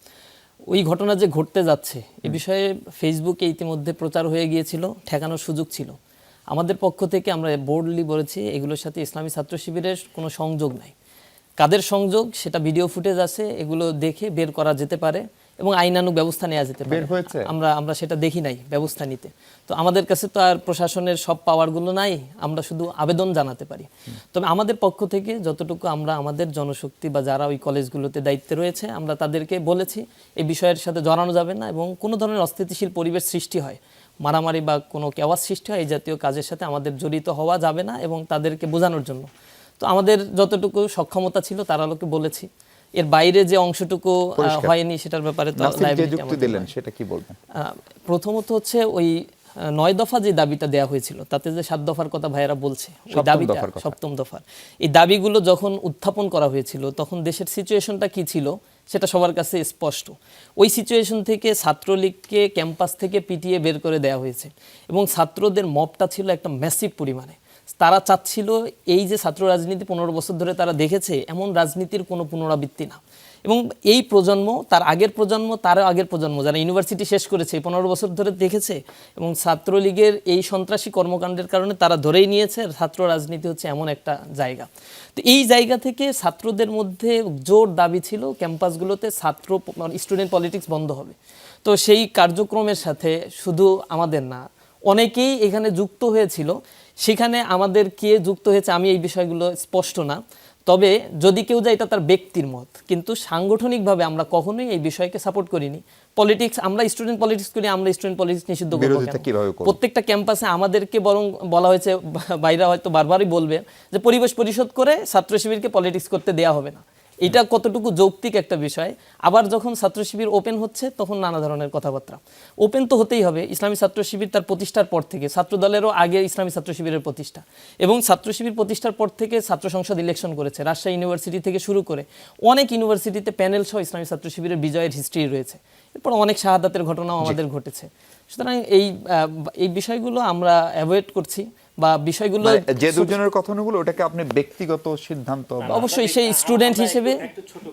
ওই ঘটনা যে ঘটতে যাচ্ছে এ বিষয়ে ফেসবুকে ইতিমধ্যে প্রচার হয়ে গিয়েছিল, ঠেকানোর সুযোগ ছিল। আমাদের পক্ষ থেকে আমরা বোল্ডলি বলেছি এগুলোর সাথে ইসলামী ছাত্র শিবিরের কোনো সংযোগ নাই। কাদের সংযোগ সেটা ভিডিও ফুটেজ আছে, এগুলো দেখে বের করা যেতে পারে এবং আইনানুগ ব্যবস্থা নেওয়া যেতে পারে। আমরা সেটা দেখি নাই ব্যবস্থা নিতে। তো আমাদের কাছে তো আর প্রশাসনের সব পাওয়ারগুলো নাই, আমরা শুধু আবেদন জানাতে পারি। তবে আমাদের পক্ষ থেকে যতটুকু আমরা আমাদের জনশক্তি বা যারা ওই কলেজগুলোতে দায়িত্বে রয়েছে, আমরা তাদেরকে বলেছি এই বিষয়ের সাথে জড়ানো যাবে না, এবং কোনো ধরনের অস্থিতিশীল পরিবেশ সৃষ্টি হয়, মারামারি বা কোনো কেওয়াজ সৃষ্টি হয়, এই জাতীয় কাজের সাথে আমাদের জড়িত হওয়া যাবে না, এবং তাদেরকে বোঝানোর জন্য তো আমাদের যতটুকু সক্ষমতা ছিল তার আলোকে বলেছি। এর বাইরে যে অংশটুকু হয়নি সেটার ব্যাপারে তো যুক্তি দিলেন, সেটা কি বলবেন? প্রথমত হচ্ছে ওই 9 দফা যে দাবিটা দেওয়া হয়েছিল, তাতে যে 7 দফার কথা ভাইয়েরা বলছে, ওই দাবিটা 7ম দফার, এই দাবিগুলো যখন উত্থাপন করা হয়েছিল তখন দেশের সিচুয়েশনটা কি ছিল সেটা সবার কাছে স্পষ্ট। ওই সিচুয়েশন থেকে ছাত্রলীগকে ক্যাম্পাস থেকে পিটিয়ে বের করে দেওয়া হয়েছে, এবং ছাত্রদের মবটা ছিল একটা ম্যাসিভ পরিমাণে। তারা চাচ্ছিল এই যে ছাত্র রাজনীতি 15 বছর ধরে তারা দেখেছে, এমন রাজনীতির কোনো পুনরাবৃত্তি না। এবং এই প্রজন্ম, তার আগের প্রজন্ম, তারও আগের প্রজন্ম যারা ইউনিভার্সিটি শেষ করেছে 15 বছর ধরে দেখেছে, এবং ছাত্রলীগের এই সন্ত্রাসী কর্মকাণ্ডের কারণে তারা ধরেই নিয়েছে ছাত্র রাজনীতি হচ্ছে এমন একটা জায়গা। তো এই জায়গা থেকে ছাত্রদের মধ্যে জোর দাবি ছিল ক্যাম্পাসগুলোতে স্টুডেন্ট পলিটিক্স বন্ধ হবে। তো সেই কার্যক্রমের সাথে শুধু আমাদের না, অনেকেই এখানে যুক্ত হয়েছিল। সেখানে আমাদের কে যুক্ত হয়েছে আমি এই বিষয়গুলো স্পষ্ট না, তবে যদি কেউ যায় এটা তার ব্যক্তির মত, কিন্তু সাংগঠনিকভাবে আমরা কখনোই এই বিষয়কে সাপোর্ট করিনি। পলিটিক্স, আমরা স্টুডেন্ট পলিটিক্স করি, আমরা স্টুডেন্ট পলিটিক্স নিষিদ্ধ করব কেন? প্রত্যেকটা ক্যাম্পাসে আমাদেরকে বরং বলা হয়েছে, বাইরা হয়তো বারবারই বলবে যে পরিবেশ পরিশোধ করে ছাত্র শিবিরকে পলিটিক্স করতে দেয়া হবে না। এটা কতটুকু যৌক্তিক একটা বিষয়। আবার যখন ছাত্র শিবির ওপেন হচ্ছে তখন নানা ধরনের কথাবার্তা। ওপেন তো হতেই হবে। ইসলামী ছাত্র শিবির তার প্রতিষ্ঠার পর থেকে, ছাত্র দলেরও আগে ইসলামী ছাত্র শিবিরের প্রতিষ্ঠা, এবং ছাত্র শিবির প্রতিষ্ঠার পর থেকে ছাত্র সংসদ ইলেকশন করেছে, রাজশাহী ইউনিভার্সিটি থেকে শুরু করে অনেক ইউনিভার্সিটিতে প্যানেল সহ ইসলামী ছাত্র শিবিরের বিজয়ের হিস্ট্রি রয়েছে। এরপর অনেক শাহাদাতের ঘটনাও আমাদের ঘটেছে। সুতরাং এই বিষয়গুলো আমরা অ্যাভয়েড করছি, বা বিষয়গুলো যে দুজনের কথা বলে ওটাকে আপনি ব্যক্তিগত সিদ্ধান্ত, অবশ্যই সেই স্টুডেন্ট হিসেবে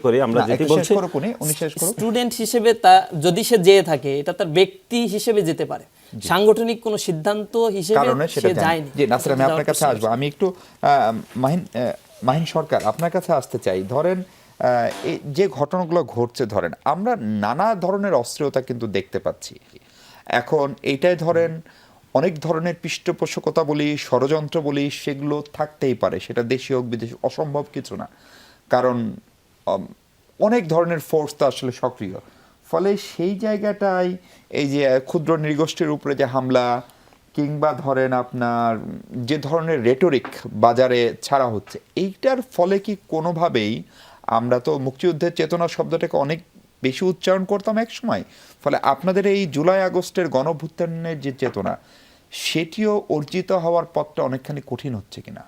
করি আমরা যেটি বলছি, স্টুডেন্ট হিসেবে তা যদি সে যেয়ে থাকে এটা তার ব্যক্তি হিসেবে যেতে পারে, সাংগঠনিক কোনো সিদ্ধান্ত হিসেবে সে যায়নি। জি নাসির, আমি আপনার কাছে আসবো। আমি একটু মাহিন সরকার আপনার কাছে আসতে চাই। ধরেন এই যে ঘটনাগুলো ঘটছে, ধরেন আমরা নানা ধরনের অস্থিরতা কিন্তু দেখতে পাচ্ছি এখন। এইটাই ধরেন অনেক ধরনের পৃষ্ঠপোষকতা বলি, ষড়যন্ত্র বলি, সেগুলো থাকতেই পারে, সেটা দেশি হোক বিদেশি, অসম্ভব কিছু না। কারণ অনেক ধরনের ফোর্স তো আসলে সক্রিয়। ফলে সেই জায়গাটায় এই যে ক্ষুদ্র নৃগোষ্ঠীর উপরে যে হামলা কিংবা ধরেন আপনার যে ধরনের রেটরিক বাজারে ছাড়া হচ্ছে, এইটার ফলে কি কোনোভাবেই, আমরা তো মুক্তিযুদ্ধের চেতনা শব্দটাকে অনেক বেশি উচ্চারণ করতাম এক সময়, ফলে আপনাদের এই জুলাই আগস্টের গণঅভ্যুত্থানের যে চেতনা সেটিও অর্জিত হওয়ার পথটা অনেকখানি কঠিন হচ্ছে কিনা?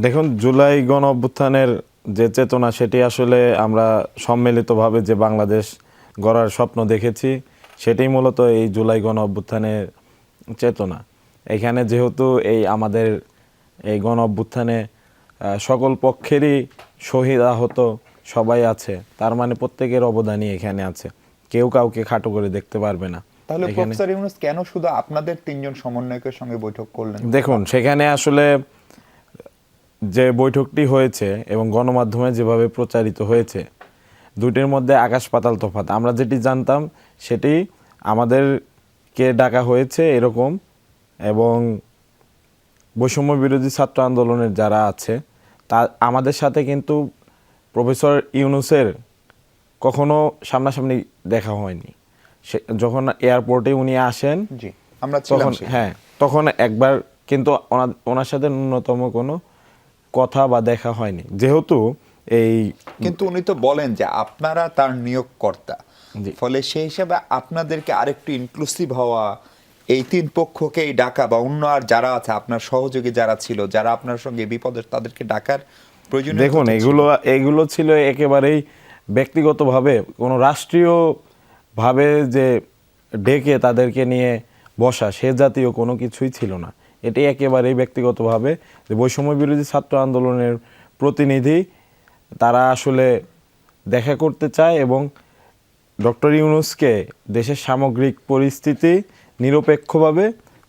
দেখুন, জুলাই গণ অভ্যুত্থানের যে চেতনা সেটি আসলে আমরা সম্মিলিতভাবে যে বাংলাদেশ গড়ার স্বপ্ন দেখেছি সেটাই মূলত এই জুলাই গণ অভ্যুত্থানের চেতনা। এখানে যেহেতু এই আমাদের এই গণ অভ্যুত্থানে সকল পক্ষেরই শহীদ আহত সবাই আছে, তার মানে প্রত্যেকের অবদানই এখানে আছে, কেউ কাউকে খাটো করে দেখতে পারবে না। তাহলে প্রফেসর ইউনূস কেন শুধু আপনাদের তিনজন সমন্বয়কের সঙ্গে বৈঠক করলেন? দেখুন, সেখানে আসলে যে বৈঠকটি হয়েছে এবং গণমাধ্যমে যেভাবে প্রচারিত হয়েছে দুটির মধ্যে আকাশ পাতাল তফাৎ। আমরা যেটি জানতাম সেটি আমাদেরকে ডাকা হয়েছে এরকম, এবং বৈষম্য বিরোধী ছাত্র আন্দোলনের যারা আছে তা আমাদের সাথে কিন্তু প্রফেসর ইউনূসের কখনো সামনাসামনি দেখা হয়নি। যখন এয়ারপোর্টে উনি আসেন জি, আমরা ছিলাম তখন, হ্যাঁ, তখন একবার কিন্তু ওনার সাথে ন্যূনতম কোনো কথা বা দেখা হয়নি। যেহেতু এই কিন্তু উনি তো বলেন যে আপনারা তার নিয়োগকর্তা, জি। ফলে সেই হিসাবে আপনাদেরকে আরেকটু ইনক্লুসিভ হওয়া, এই তিন পক্ষকেই ডাকা বা অন্য আর যারা আছে আপনার সহযোগী যারা ছিল, যারা আপনার সঙ্গে বিপদের, তাদেরকে ডাকার প্রয়োজন। দেখুন, এগুলো ছিল একেবারেই ব্যক্তিগতভাবে, কোনো রাষ্ট্রীয়ভাবে যে ডেকে তাদেরকে নিয়ে বসা সে জাতীয় কোনো কিছুই ছিল না। এটি একেবারেই ব্যক্তিগতভাবে যে বৈষম্য বিরোধী ছাত্র আন্দোলনের প্রতিনিধি তারা আসলে দেখা করতে চায় এবং ডক্টর ইউনূসকে দেশের সামগ্রিক পরিস্থিতি নিরপেক্ষভাবে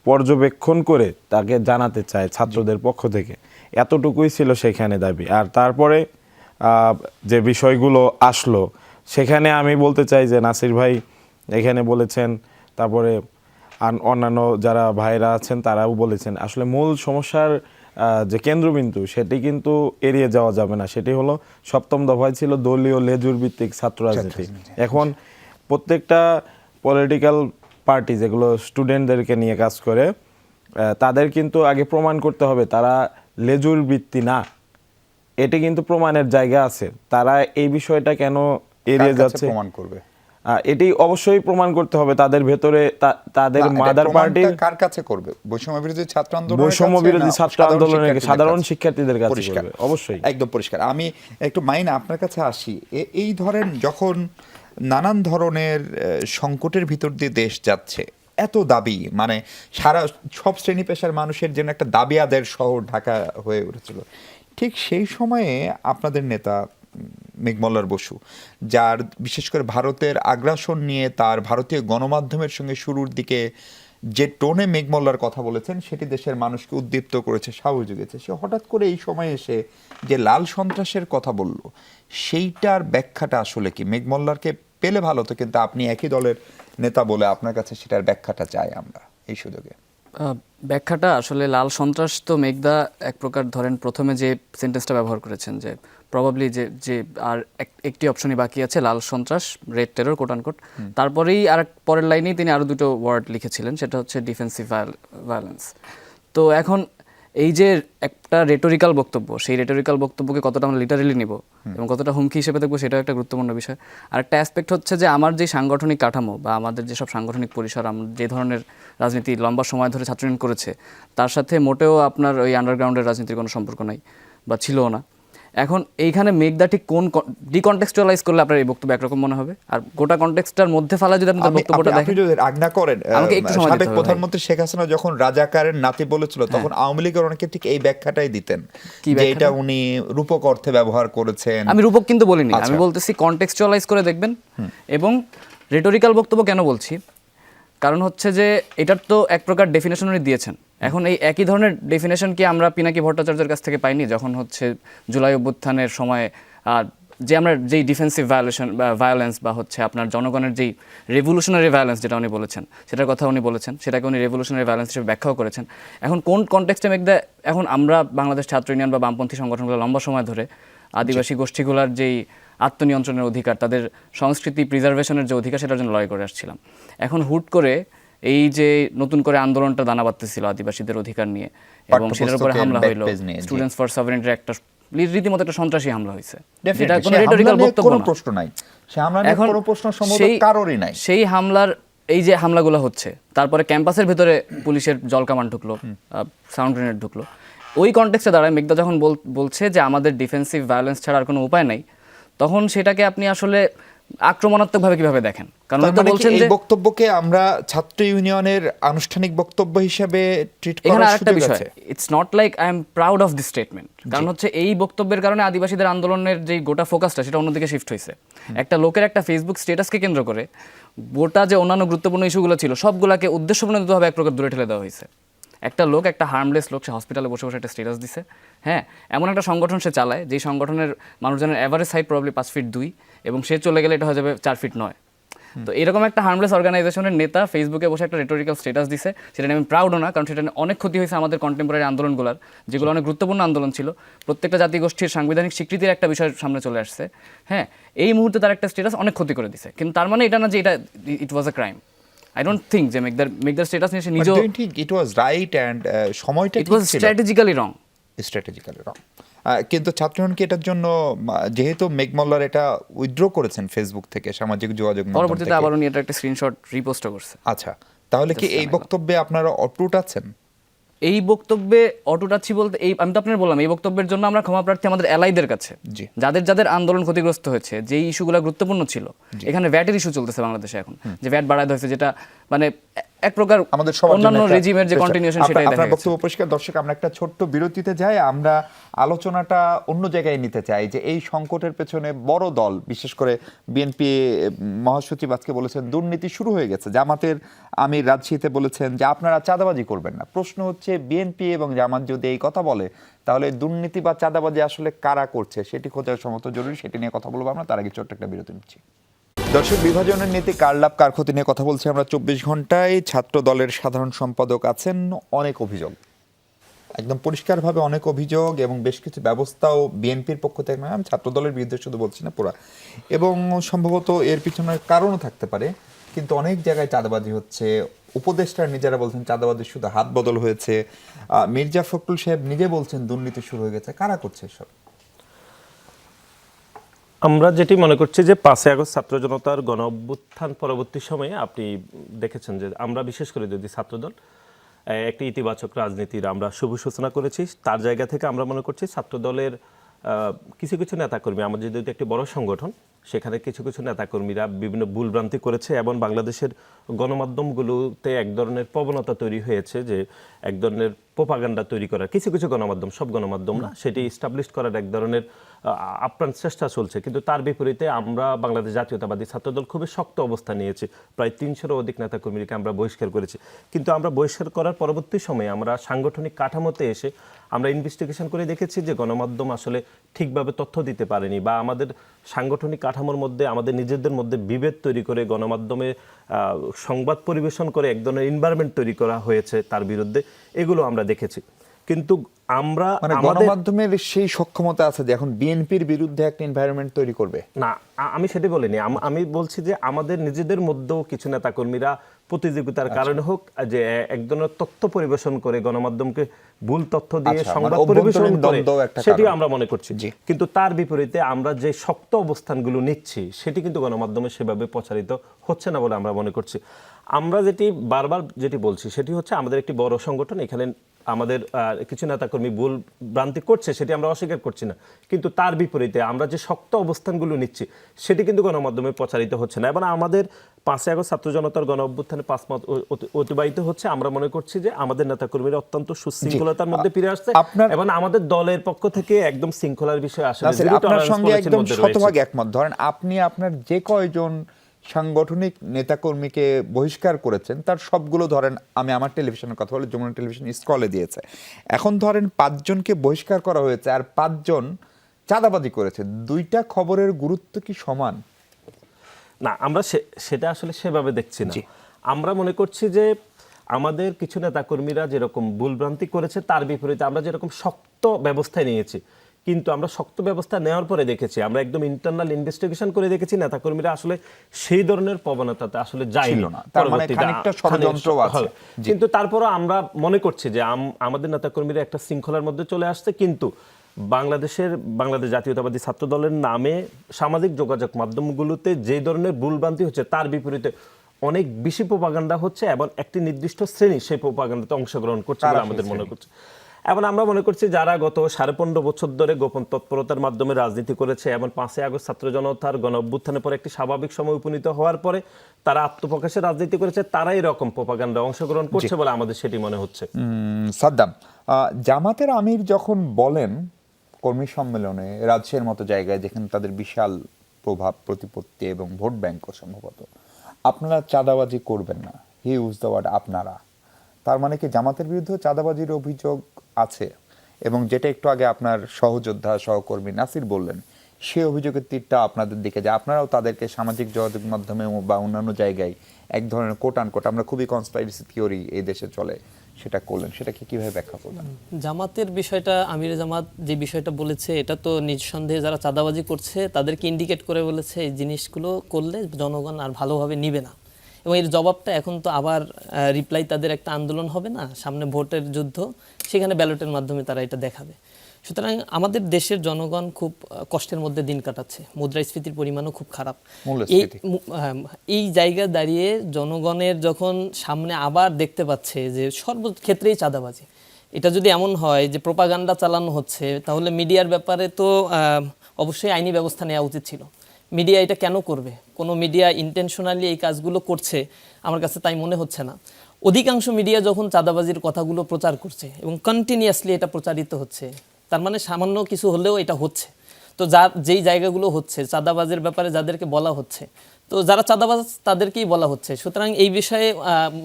পর্যবেক্ষণ করে তাকে জানাতে চায় ছাত্রদের পক্ষ থেকে। এতটুকুই ছিল সেখানে দাবি। আর তারপরে যে বিষয়গুলো আসলো সেখানে আমি বলতে চাই যে নাসির ভাই এখানে বলেছেন, তারপরে অন্যান্য যারা ভাইরা আছেন তারাও বলেছেন, আসলে মূল সমস্যার যে কেন্দ্রবিন্দু সেটি কিন্তু এড়িয়ে যাওয়া যাবে না। সেটি হলো ৭ম দফায় ছিল দলীয় লেজুর ভিত্তিক ছাত্র রাজনীতি। এখন প্রত্যেকটা পলিটিক্যাল পার্টি যেগুলো স্টুডেন্টদেরকে নিয়ে কাজ করে তাদের কিন্তু আগে প্রমাণ করতে হবে তারা লেজুর ভিত্তি না। এটি কিন্তু প্রমাণের জায়গা আছে। তারা এই বিষয়টা কেন এড়িয়ে যাচ্ছে প্রমাণ করবে, এটি অবশ্যই প্রমাণ করতে হবে তাদের ভেতরে। তাদের মাদার পার্টি কার কাছে করবে? বৈষম্য বিরোধী ছাত্র আন্দোলন, বৈষম্য বিরোধী ছাত্র আন্দোলনের সাধারণ শিক্ষার্থীদের কাছে করবে, অবশ্যই একদম পরিষ্কার। আমি একটু মাইনা আপনার কাছে আসি। এই ধরেন যখন নানান ধরনের সংকটের ভিতর দিয়ে দেশ যাচ্ছে, এত দাবি, মানে সারা সব শ্রেণী পেশার মানুষের জন্য একটা দাবি আদায়ের শহর ঢাকা হয়ে উঠেছিল, ঠিক সেই সময়ে আপনাদের নেতা মেঘমল্লার বসু, যার বিশেষ করে ভারতের আগ্রাসন নিয়ে তার ভারতীয় গণমাধ্যমের সঙ্গে শুরুর দিকে যে টোনে মেঘমল্লার কথা বলেছেন সেটি দেশের মানুষকে উদ্দীপ্ত করেছে, সাহস জুগেছে। সে হঠাৎ করে এই সময় এসে যে লাল সন্ত্রাসের কথা বলল, সেইটার ব্যাখ্যাটা আসলে কি? মেঘমল্লারকে পেলে ভালো তো, কিন্তু আপনি একই দলের নেতা বলে আপনার কাছে সেটার ব্যাখ্যাটা চাই আমরা এই সুযোগে। ব্যাখ্যাটা আসলে লাল সন্ত্রাস তো মেঘদা এক প্রকার ধরেন প্রথমে যে সেন্টেন্সটা ব্যবহার করেছেন যে প্রবাবলি যে আর একটি অপশনই বাকি আছে, লাল সন্ত্রাস, রেড টেরর কোট আনকোট, তারপরেই আর পরের লাইনেই তিনি আরও দুটো ওয়ার্ড লিখেছিলেন, সেটা হচ্ছে ডিফেন্সিভ ভায়োলেন্স। তো এখন এই যে একটা রেটোরিক্যাল বক্তব্য, সেই রেটোরিক্যাল বক্তব্যকে কতটা আমরা লিটারেলি নিব এবং কতটা হুমকি হিসেবে দেখবো সেটাও একটা গুরুত্বপূর্ণ বিষয়। আর একটা অ্যাসপেক্ট হচ্ছে যে আমার যে সাংগঠনিক কাঠামো বা আমাদের যেসব সাংগঠনিক পরিসর, আমরা যে ধরনের রাজনীতি লম্বা সময় ধরে ছাত্র ইউনিয়ন করেছে তার সাথে মোটেও আপনার ওই আন্ডারগ্রাউন্ডের রাজনীতির কোনো সম্পর্ক নাই বা ছিলও না। এখন এইখানে মেঘদা ঠিক কোন ডিকনটেক্সচুয়ালাইজ করলে আপনার এই বক্তব্য একরকম মনে হবে, আর গোটা কনটেক্সটার মধ্যে ফালা যদি আপনি বক্তব্যটা দেখেন। যদি আজ্ঞা করেন, আমাকে একটু সময় দিতে সাবেক হবে। প্রধানমন্ত্রী শেখ হাসিনা যখন রাজাকারের নাতি বলেছিল তখন আওয়ামী লীগের অনেকে ঠিক এই ব্যাখ্যাটাই দিতেন যে এটা উনি রূপক অর্থে ব্যবহার করেছেন। আমি রূপক কিন্তু বলিনি, আমি বলতেছি কনটেক্সচুয়ালাইজ করে দেখবেন। এবং রেটোরিক্যাল বক্তব্য কেন বলছি, কারণ হচ্ছে যে এটার তো এক প্রকার ডেফিনেশন উনি দিয়েছেন। এখন এই একই ধরনের ডেফিনেশন কি আমরা পিনাকি ভট্টাচার্যের কাছ থেকে পাইনি যখন হচ্ছে জুলাই অভ্যুত্থানের সময় যে আমরা যেই ডিফেন্সিভ ভায়োলেন্স বা হচ্ছে আপনার জনগণের যেই রেভলিউশনারি ভায়োলেন্স যেটা উনি বলেছেন, সেটার কথা উনি বলেছেন, সেটাকে উনি রেভলিউশনারি ভায়োলেন্স হিসেবে ব্যাখ্যাও করেছেন। এখন কোন কনটেক্সটে মেঘদা, এখন আমরা বাংলাদেশ ছাত্র ইউনিয়ন বা বামপন্থী সংগঠনগুলো লম্বা সময় ধরে আদিবাসী গোষ্ঠীগুলোর যেই আত্মনিয়ন্ত্রণের অধিকার, তাদের সংস্কৃতি প্রিজার্ভেশনের যে অধিকার, সেটার জন্য লড়াই করে আসছিলাম। এখন হুট করে এই যে নতুন করে আন্দোলনটা দানা বাঁধতেছিল আদিবাসীদের অধিকার নিয়ে, এবং সেটার উপরে হামলা হইলো, স্টুডেন্টস ফর সভারেন্টির একটা রীতিমতো একটা সন্ত্রাসী হামলা হয়েছে, যেটা কোনো রেটরিক্যাল বক্তব্য না। প্রশ্ন নাই, সে হামলা নিয়ে কোনো প্রশ্ন সম্ভবত কারোরই নাই। সেই হামলার, এই যে হামলাগুলো হচ্ছে, তারপরে ক্যাম্পাসের ভেতরে পুলিশের জল কামান ঢুকলো, সাউন্ড গ্রেনেড ঢুকলো, ওই কনটেক্সটে দাঁড়ায় মেঘদা যখন বলছে যে আমাদের ডিফেন্সিভ ভায়োলেন্স ছাড়া আর কোনো উপায় নাই, তখন সেটাকে আপনি আসলে আক্রমণাত্মকভাবে কিভাবে দেখেন? কারণ তো বলছেন যে এই বক্তব্যকে আমরা ছাত্র ইউনিয়নের আনুষ্ঠানিক বক্তব্য হিসেবে ট্রিট এখানে করার আরেকটা সুযোগ বিষয়, আছে। It's not like I am proud of this statement. কারণ হচ্ছে এই বক্তব্যের কারণে আদিবাসীদের আন্দোলনের যে গোটা ফোকাসটা, সেটা অন্যদিকে শিফট হয়েছে। একটা লোকের একটা ফেসবুক স্ট্যাটাসকে কেন্দ্র করে গোটা যে অন্যান্য গুরুত্বপূর্ণ ইস্যুগুলো ছিল, সবগুলোকে উদ্দেশ্যপ্রণোদিতভাবে এক প্রকার দূরে ঠেলে দেওয়া হয়েছে। একটা লোক, একটা হার্মলেস লোক, সে হসপিটালে বসে বসে একটা স্ট্যাটাস দিছে, হ্যাঁ, এমন একটা সংগঠন সে চালায়, যেই সংগঠনের মানুষজনের অ্যাভারেজ হাইট প্রবলি 5 ফিট 2, এবং সে চলে গেলে এটা হয়ে যাবে 4 ফিট 9। তো এরকম একটা হার্মলেস অর্গানাইজেশনের নেতা ফেসবুকে বসে একটা রেটোরিক্যাল স্ট্যাটাস দিছে, সেটা নিয়ে আমি প্রাউডও না, কারণ সেটা নিয়ে অনেক ক্ষতি হয়েছে আমাদের কন্টেম্পোরারি আন্দোলনগুলোর, যেগুলো অনেক গুরুত্বপূর্ণ আন্দোলন ছিল। প্রত্যেকটা জাতিগোষ্ঠীর সাংবিধানিক স্বীকৃতির একটা বিষয় সামনে চলে আসছে, হ্যাঁ, এই মুহূর্তে তার একটা স্ট্যাটাস অনেক ক্ষতি করে দিছে। কিন্তু তার মানে এটা না যে এটা it was a crime. I don't think যে মেঘদার স্ট্যাটাস নিয়ে সে নিজেও, ইট ওয়াজ রাইট অ্যান্ড সময়টা ইট ওয়াজ স্ট্র্যাটেজিক্যালি রং। স্ট্র্যাটেজিক্যালি রং। কিন্তু ছাত্রগণ কি এটার জন্য, যেহেতু মেঘ মোল্লার এটা উইথড্র করেছেন ফেসবুক থেকে, সামাজিক যোগাযোগ মাধ্যম পরবর্তীতে থেকে, আবার উনি এটা একটা স্ক্রিনশট রিপোস্টও করছে। আচ্ছা, তাহলে কি এই বক্তব্যে আপনারা অটুট আছেন? এই বক্তব্যে অটুট আছি বলতে, এই আমি তো আপনার বললাম, এই বক্তব্যের জন্য আমরা ক্ষমা প্রার্থী আমাদের অ্যালাইদের কাছে, জি। যাদের যাদের আন্দোলন ক্ষতিগ্রস্ত হয়েছে, যে ইস্যুগুলো গুরুত্বপূর্ণ ছিল। এখানে ভ্যাটের ইস্যু চলতেছে বাংলাদেশে এখন, যে ভ্যাট বাড়ায় হয়েছে, যেটা মানে এক প্রকার আমাদের সবার জন্য অন্যান্য একটা রেজিমের যে কন্টিনিউশন, সেটাই দেখা আপনার যাচ্ছে। বক্তব্য পরিষ্কার। দর্শক, আমরা একটা ছোট্ট বিরতিতে যাই, আমরা আলোচনাটা অন্য জায়গায় নিতে চাই, যে এই সংকটের পেছনে বড় দল, বিশেষ করে বিএনপি মহাসচিব আজকে বলেছেন দুর্নীতি শুরু হয়ে গেছে। জামাতের আমির রাজশাহীতে বলেছেন যে আপনারা চাঁদাবাজি করবেন না। প্রশ্ন হচ্ছে, বিএনপি এবং জামাত যদি এই কথা বলে, তাহলে দুর্নীতি বা চাঁদাবাজি আসলে কারা করছে সেটি খোঁজার সমস্ত জরুরি। সেটি নিয়ে কথা বলবো আমরা, তার আগে ছোট্ট একটা বিরতি নিচ্ছি। দর্শক, বিভাজনের নীতি কার লাভ কার ক্ষতি নিয়ে কথা বলছি আমরা 24 ঘন্টায়। ছাত্র দলের সাধারণ সম্পাদক আছেন, অনেক অভিযোগ, একদম পরিষ্কারভাবে অনেক অভিযোগ, এবং বেশ কিছু ব্যবস্থাও বিএনপির পক্ষ থেকে, আমি ছাত্র দলের বিরুদ্ধে শুধু বলছি না, পুরা, এবং সম্ভবত এর পিছনে কারণও থাকতে পারে। কিন্তু অনেক জায়গায় চাঁদাবাজি হচ্ছে, উপদেষ্টারা নিজেরা বলছেন চাঁদাবাজি শুধু হাত বদল হয়েছে, মির্জা ফখরুল সাহেব নিজে বলছেন দুর্নীতি শুরু হয়ে গেছে। কারা করছে এসব? আমরা যেটি মনে করছি যে 5 আগস্ট ছাত্র জনতার গণ অভ্যুত্থান পরবর্তী সময়ে আপনি দেখেছেন যে আমরা বিশেষ করে যদি ছাত্রদল একটি ইতিবাচক রাজনীতির আমরা শুভ সূচনা করেছি, তার জায়গা থেকে আমরা মনে করছি ছাত্রদলের কিছু কিছু নেতাকর্মী, আমাদের যেহেতু একটি বড় সংগঠন, সেখানে কিছু কিছু নেতাকর্মীরা বিভিন্ন ভুলভ্রান্তি করেছে, এবং বাংলাদেশের গণমাধ্যমগুলোতে এক ধরনের প্রবণতা তৈরি হয়েছে যে এক ধরনের প্রোপাগান্ডা তৈরি করার, কিছু কিছু গণমাধ্যম, সব গণমাধ্যম না, সেটি এস্টাবলিশ করার এক ধরনের আপ্রাণ চেষ্টা চলছে। কিন্তু তার বিপরীতে আমরা বাংলাদেশ জাতীয়তাবাদী ছাত্রদল খুবই শক্ত অবস্থান নিয়েছি, প্রায় 300-এরও অধিক নেতাকর্মীকে আমরা বহিষ্কার করেছি। কিন্তু আমরা বহিষ্কার করার পরবর্তী সময়ে আমরা সাংগঠনিক কাঠামোতে এসে আমরা ইনভেস্টিগেশন করে দেখেছি যে গণমাধ্যম আসলে ঠিকভাবে তথ্য দিতে পারেনি, বা আমাদের সাংগঠনিক কাঠামোর মধ্যে আমাদের নিজেদের মধ্যে বিভেদ তৈরি করে গণমাধ্যমে সংবাদ পরিবেশন করে এক ধরনের এনভায়রনমেন্ট তৈরি করা হয়েছে তার বিরুদ্ধে, এগুলো আমরা দেখেছি। কিন্তু আমরা গণমাধ্যমের সেই সক্ষমতা আছে যে এখন বিএনপির বিরুদ্ধে একটা এনভায়রনমেন্ট তৈরি করবে না, আমি সেটা বলিনি। আমি বলছি যে আমাদের নিজেদের মধ্যেও কিছু নেতাকর্মীরা প্রতিযোগিতার কারণে হোক, যে এক ধরনের তথ্য পরিবেশন করে গণমাধ্যমকে ভুল তথ্য দিয়ে সংবাদ পরিবেশন করে, সেটি আমরা মনে করছি। কিন্তু তার বিপরীতে আমরা যে শক্ত অবস্থানগুলো নিচ্ছি, সেটি কিন্তু গণমাধ্যমে সেভাবে প্রচারিত হচ্ছে না বলে আমরা মনে করছি। আমরা যেটি বারবার যেটি বলছি সেটি হচ্ছে আমাদের একটি বড় সংগঠন, এখানে আমাদের কিছু নেতাকর্মী ভুল ভ্রান্তি করছে, সেটি আমরা অস্বীকার করছি না। কিন্তু তার বিপরীতে আমরা যে শক্ত অবস্থানগুলো নিচ্ছি, সেটি কিন্তু গণমাধ্যমে প্রচারিত হচ্ছে না। এবং আমাদের 5 আগস্ট ছাত্র জনতার গণ অভ্যুত্থানে 5 মাস অতিবাহিত হচ্ছে, আমরা মনে করছি যে আমাদের নেতাকর্মীরা অত্যন্ত সুশৃঙ্খলতার মধ্যে ফিরে আসছে, এবং আমাদের দলের পক্ষ থেকে একদম শৃঙ্খলার বিষয় আসলে আপনার সঙ্গে একদম শতভাগ একমত। ধরেন আপনি আপনার যে কয়জন সাংগঠনিক নেতাকর্মীকে বহিষ্কার করেছেন তার সবগুলো, ধরেন আমি আমার টেলিভিশনের কথা বলি, যমুনা টেলিভিশন স্ক্রলে দিয়েছে, এখন ধরেন 5 জনকে বহিষ্কার করা হয়েছে আর 5 জন চাঁদাবাজি করেছে, দুইটা খবরের গুরুত্ব কি সমান? না, আমরা সেটা আসলে সেভাবে দেখছি না। আমরা মনে করছি যে আমাদের কিছু নেতাকর্মীরা যেরকম ভুলভ্রান্তি করেছে, তার বিপরীতে আমরা যেরকম শক্ত ব্যবস্থায় নিয়েছি, কিন্তু আমরা শক্ত ব্যবস্থা নেওয়ার পরে দেখেছি, আমরা একদম ইন্টারনাল ইনভেস্টিগেশন করে দেখেছি নেতাকর্মীরা আসলে সেই ধরনের প্রবণতাতে আসলে যায়নি না। তার মানে খানিকটা ষড়যন্ত্র আছে। কিন্তু তারপরও আমরা মনে করছি যে আমাদের নেতাকর্মীরা একটা শৃঙ্খলার মধ্যে চলে আসছে, কিন্তু বাংলাদেশ জাতীয়তাবাদী ছাত্র দলের নামে সামাজিক যোগাযোগ মাধ্যমগুলোতে যে ধরনের ভুলভ্রান্তি হচ্ছে তার বিপরীতে অনেক বেশি প্রোপাগান্ডা হচ্ছে এবং একটি নির্দিষ্ট শ্রেণী সেই প্রোপাগান্ডাতে অংশগ্রহণ করছে বলে আমাদের মনে করছে। এবং আমরা মনে করছি যারা গত 15.5 বছর ধরে গোপন তৎপরতার মাধ্যমে রাজনীতি করেছে এবং 5ই আগস্ট ছাত্র জনতার গণ অভ্যুত্থানের পরে একটি স্বাভাবিক সময় উপনীত হওয়ার পরে তারা আত্মপ্রকাশে রাজনীতি করেছে, তারা এরকম প্রোপাগান্ডায় অংশগ্রহণ করছে বলে আমাদের সেটি মনে হচ্ছে। সাদ্দাম, জামাতের আমির যখন বলেন কর্মী সম্মেলনে রাজশাহীর মতো জায়গায় যেখানে তাদের বিশাল প্রভাব প্রতিপত্তি এবং ভোট ব্যাংকও সম্ভবত, আপনারা চাঁদাবাজি করবেন না, হি ইউজ দ্য ওয়ার্ড আপনারা, তার মানে কি জামাতের বিরুদ্ধে চাঁদাবাজির অভিযোগ আছে? এবং যেটা একটু আগে আপনার সহযোদ্ধা সহকর্মী নাসির বললেন, সেই অভিযোগের তীরটা আপনাদের দিকে, যে আপনারাও তাদেরকে সামাজিক যোগাযোগ মাধ্যমে বা অন্যান্য জায়গায় এক ধরনের কোট আনকোট, আমরা খুবই কনস্পাইরেসি থিওরি এই দেশে চলে, সেটা করলেন, সেটাকে কিভাবে ব্যাখ্যা করবেন? জামাতের বিষয়টা, আমিরে জামাত যে বিষয়টা বলেছে, এটা তো নিঃসন্দেহে যারা চাঁদাবাজি করছে তাদেরকে ইন্ডিকেট করে বলেছে এই জিনিসগুলো করলে জনগণ আর ভালোভাবে নিবে না। এবং এর জবাবটা এখন তো আবার রিপ্লাই, তাদের একটা আন্দোলন হবে না সামনে, ভোটের যুদ্ধ, সেখানে ব্যালটের মাধ্যমে তারা এটা দেখাবে। সুতরাং আমাদের দেশের জনগণ খুব কষ্টের মধ্যে দিন কাটাচ্ছে, মুদ্রাস্ফীতির পরিমাণও খুব খারাপ। এই জায়গায় দাঁড়িয়ে জনগণের যখন সামনে আবার দেখতে পাচ্ছে যে সর্বক্ষেত্রেই চাঁদাবাজি, এটা যদি এমন হয় যে প্রোপাগান্ডা চালানো হচ্ছে, তাহলে মিডিয়ার ব্যাপারে তো অবশ্যই আইনি ব্যবস্থা নেওয়া উচিত ছিল। মিডিয়া এটা কেন করবে? কোনো মিডিয়া ইন্টেনশনালি এই কাজগুলো করছে আমার কাছে তাই মনে হচ্ছে না। অধিকাংশ মিডিয়া যখন চাঁদাবাজির কথাগুলো প্রচার করছে এবং কন্টিনিউয়াসলি এটা প্রচারিত হচ্ছে, তার মানে সামান্য কিছু হলেও এটা হচ্ছে। তো যেই জায়গাগুলো হচ্ছে চাঁদাবাজের ব্যাপারে যাদেরকে বলা হচ্ছে, তো যারা চাঁদাবাজ তাদেরকেই বলা হচ্ছে। সুতরাং এই বিষয়ে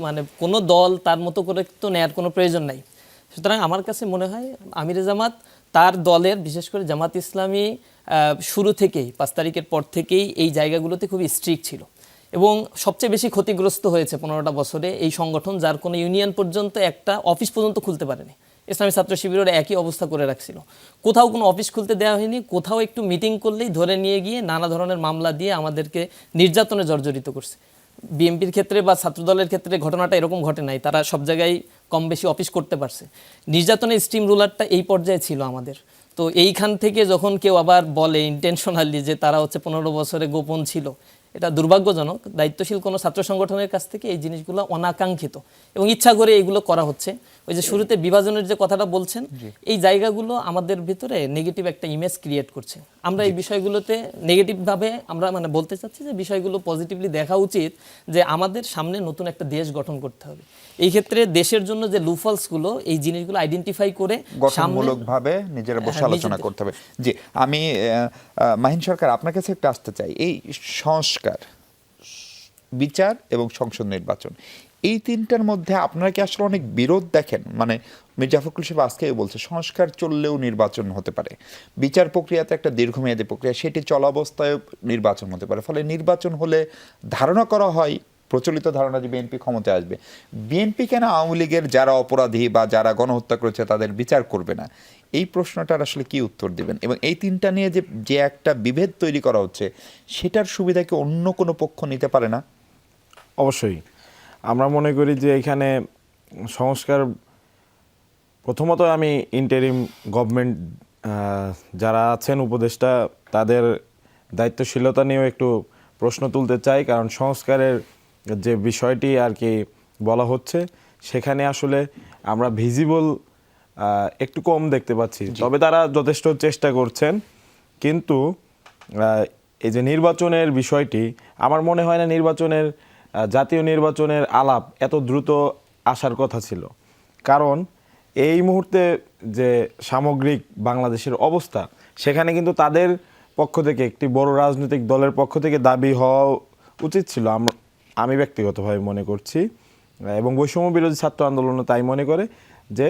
মানে কোনো দল তার মতো করে তো নেয়ার কোনো প্রয়োজন নাই। সুতরাং আমার কাছে মনে হয় আমিরে জামাত তার দলের, বিশেষ করে জামাত ইসলামী শুরু থেকেই 5 তারিখের পর থেকেই এই জায়গাগুলোতে খুবই স্ট্রিক্ট ছিল এবং সবচেয়ে বেশি ক্ষতিগ্রস্ত হয়েছে 15টা বছরে এই সংগঠন, যার কোনো ইউনিয়ন পর্যন্ত একটা অফিস পর্যন্ত খুলতে পারেনি। ইসলামী ছাত্র শিবিরের একই অবস্থা করে রাখছিল, কোথাও কোনো অফিস খুলতে দেওয়া হয়নি, কোথাও একটু মিটিং করলেই ধরে নিয়ে গিয়ে নানা ধরনের মামলা দিয়ে আমাদেরকে নির্যাতনে জর্জরিত করছে। বিএনপির ক্ষেত্রে বা ছাত্রদলের ক্ষেত্রে ঘটনাটা এরকম ঘটে নাই, তারা সব জায়গায় কম বেশি অফিস করতে পারছে। নির্যাতনের স্টিম রুলারটা এই পর্যায়ে ছিল আমাদের। তো এইখান থেকে যখন কেউ আবার বলে ইন্টেনশনালি যে তারা হচ্ছে 15 বছরে গোপন ছিল, এটা দুর্ভাগ্যজনক। দায়িত্বশীল কোনো ছাত্র সংগঠনের কাছ থেকে এই জিনিসগুলো অনাকাঙ্ক্ষিত এবং ইচ্ছা করে এইগুলো করা হচ্ছে। ওই যে শুরুতে বিভাজনের যে কথাটা বলছেন, এই জায়গাগুলো আমাদের ভিতরে নেগেটিভ একটা ইমেজ ক্রিয়েট করছে। আমরা এই বিষয়গুলোতে নেগেটিভভাবে আমরা মানে বলতে চাচ্ছি যে বিষয়গুলো পজিটিভলি দেখা উচিত, যে আমাদের সামনে নতুন একটা দেশ গঠন করতে হবে। এই ক্ষেত্রে দেশের জন্য যে লুফলসগুলো, এই জিনিসগুলো আইডেন্টিফাই করে গঠনমূলকভাবে নিজেরা বসে আলোচনা করতে হবে। জি, আমি মাহিন সরকার আপনার কাছে একটু আসতে চাই। এই সংস্কার, বিচার এবং সংসদ নির্বাচন, এই তিনটার মধ্যে আপনারা কি আসলে অনেক বিরোধ দেখেন? মানে মির্জা ফখরুল সাহেব আজকেই বলছে সংস্কার চললেও নির্বাচন হতে পারে, বিচার প্রক্রিয়াতে একটা দীর্ঘমেয়াদী প্রক্রিয়া, সেটি চলাবস্থায় নির্বাচন হতে পারে। ফলে নির্বাচন হলে ধারণা করা হয়, প্রচলিত ধারণা যে বিএনপি ক্ষমতায় আসবে। বিএনপি কেন আওয়ামী লীগের যারা অপরাধী বা যারা গণহত্যা করেছে তাদের বিচার করবে না? এই প্রশ্নটার আসলে কি উত্তর দিবেন? এবং এই তিনটা নিয়ে যে একটা বিভেদ তৈরি করা হচ্ছে, সেটার সুবিধা কি অন্য কোনো পক্ষ নিতে পারে না? অবশ্যই আমরা মনে করি যে এখানে সংস্কার, প্রথমত আমি ইন্টারিম গভর্নমেন্ট যারা আছেন উপদেষ্টা, তাদের দায়িত্বশীলতা নিয়েও একটু প্রশ্ন তুলতে চাই। কারণ সংস্কারের যে বিষয়টি আর কি বলা হচ্ছে, সেখানে আসলে আমরা ভিজিবল একটু কম দেখতে পাচ্ছি। তবে তারা যথেষ্ট চেষ্টা করছেন, কিন্তু এই যে নির্বাচনের বিষয়টি, আমার মনে হয় না জাতীয় নির্বাচনের আলাপ এত দ্রুত আসার কথা ছিল। কারণ এই মুহূর্তে যে সামগ্রিক বাংলাদেশের অবস্থা, সেখানে কিন্তু তাদের পক্ষ থেকে, একটি বড় রাজনৈতিক দলের পক্ষ থেকে দাবি হওয়া উচিত ছিল, আমি ব্যক্তিগতভাবে মনে করছি, এবং বৈষম্য বিরোধী ছাত্র আন্দোলনও তাই মনে করে, যে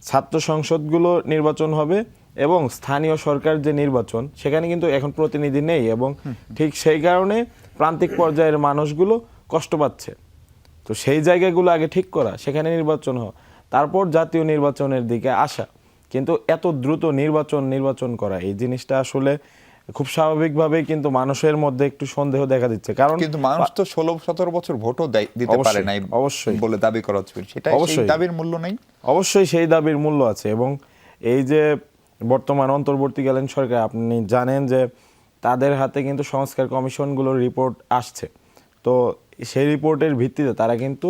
ছাত্র সংসদগুলো নির্বাচন হবে এবং স্থানীয় সরকার যে নির্বাচন, সেখানে কিন্তু এখন প্রতিনিধি নেই, এবং ঠিক সেই কারণে প্রান্তিক পর্যায়ের মানুষগুলো কষ্ট পাচ্ছে। তো সেই জায়গাগুলো আগে ঠিক করা, সেখানে নির্বাচন হওয়া, তারপর জাতীয় নির্বাচনের দিকে আসা। কিন্তু এত দ্রুত নির্বাচন করা এই জিনিসটা আসলে খুব স্বাভাবিকভাবেই কিন্তু মানুষের মধ্যে একটু সন্দেহ দেখা দিচ্ছে। কারণ কিন্তু মানুষ তো 16-17 বছর ভোটও দিতে পারে নাই অবশ্যই বলে দাবি করা হচ্ছে, সেটা সেই দাবির মূল্য নেই। অবশ্যই সেই দাবির মূল্য আছে। এবং এই যে বর্তমান অন্তর্বর্তীকালীন সরকার, আপনি জানেন যে তাদের হাতে কিন্তু সংস্কার কমিশনগুলোর রিপোর্ট আসছে, তো সেই রিপোর্টের ভিত্তিতে তারা কিন্তু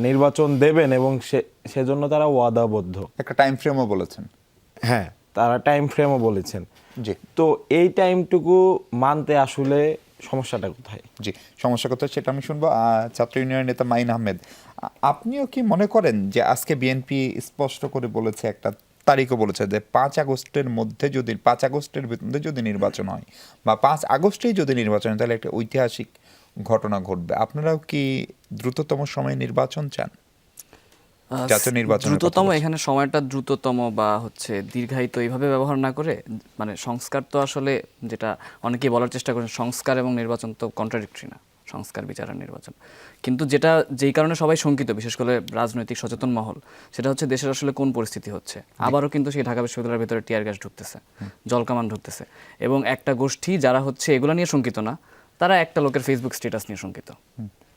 নির্বাচন দেবেন এবং সেজন্য তারা ওয়াদাবদ্ধ। একটা টাইম ফ্রেমও বলেছেন। হ্যাঁ, তারা টাইম ফ্রেমও বলেছেন। জি, তো এই টাইমটুকু মানতে আসলে সমস্যাটা কোথায়? জি, সমস্যা কোথায় সেটা আমি শুনবো। ছাত্র ইউনিয়নের নেতা মাইন আহমেদ, আপনিও কি মনে করেন যে আজকে বিএনপি স্পষ্ট করে বলেছে, একটা তারিখও বলেছে যে 5 আগস্টের মধ্যে যদি 5 আগস্টের মধ্যে যদি নির্বাচন হয় বা 5 আগস্টেই যদি নির্বাচন হয় তাহলে একটা ঐতিহাসিক ঘটনা ঘটবে। আপনারাও কি দ্রুততম সময়ে নির্বাচন চান? জাতীয় নির্বাচন দ্রুততম, এখানে সময়টা দ্রুততম বা হচ্ছে দীর্ঘায়িত এইভাবে ব্যবহার না করে, মানে সংস্কার তো আসলে, যেটা অনেকেই বলার চেষ্টা করেন, সংস্কার এবং নির্বাচন তো কন্ট্রাডিক্টরি না, সংস্কার বিচার আর নির্বাচন। কিন্তু যেই কারণে সবাই শঙ্কিত, বিশেষ করে রাজনৈতিক সচেতন মহল, সেটা হচ্ছে দেশের আসলে কোন পরিস্থিতি হচ্ছে। আবারও কিন্তু সেই ঢাকা বিশ্ববিদ্যালয়ের ভিতরে টিয়ার গ্যাস ঢুকতেছে, জলকামান ঢুকতেছে, এবং একটা গোষ্ঠী যারা হচ্ছে এগুলো নিয়ে শঙ্কিত না, তারা একটা লোকের ফেসবুক স্ট্যাটাস নিয়ে শঙ্কিত।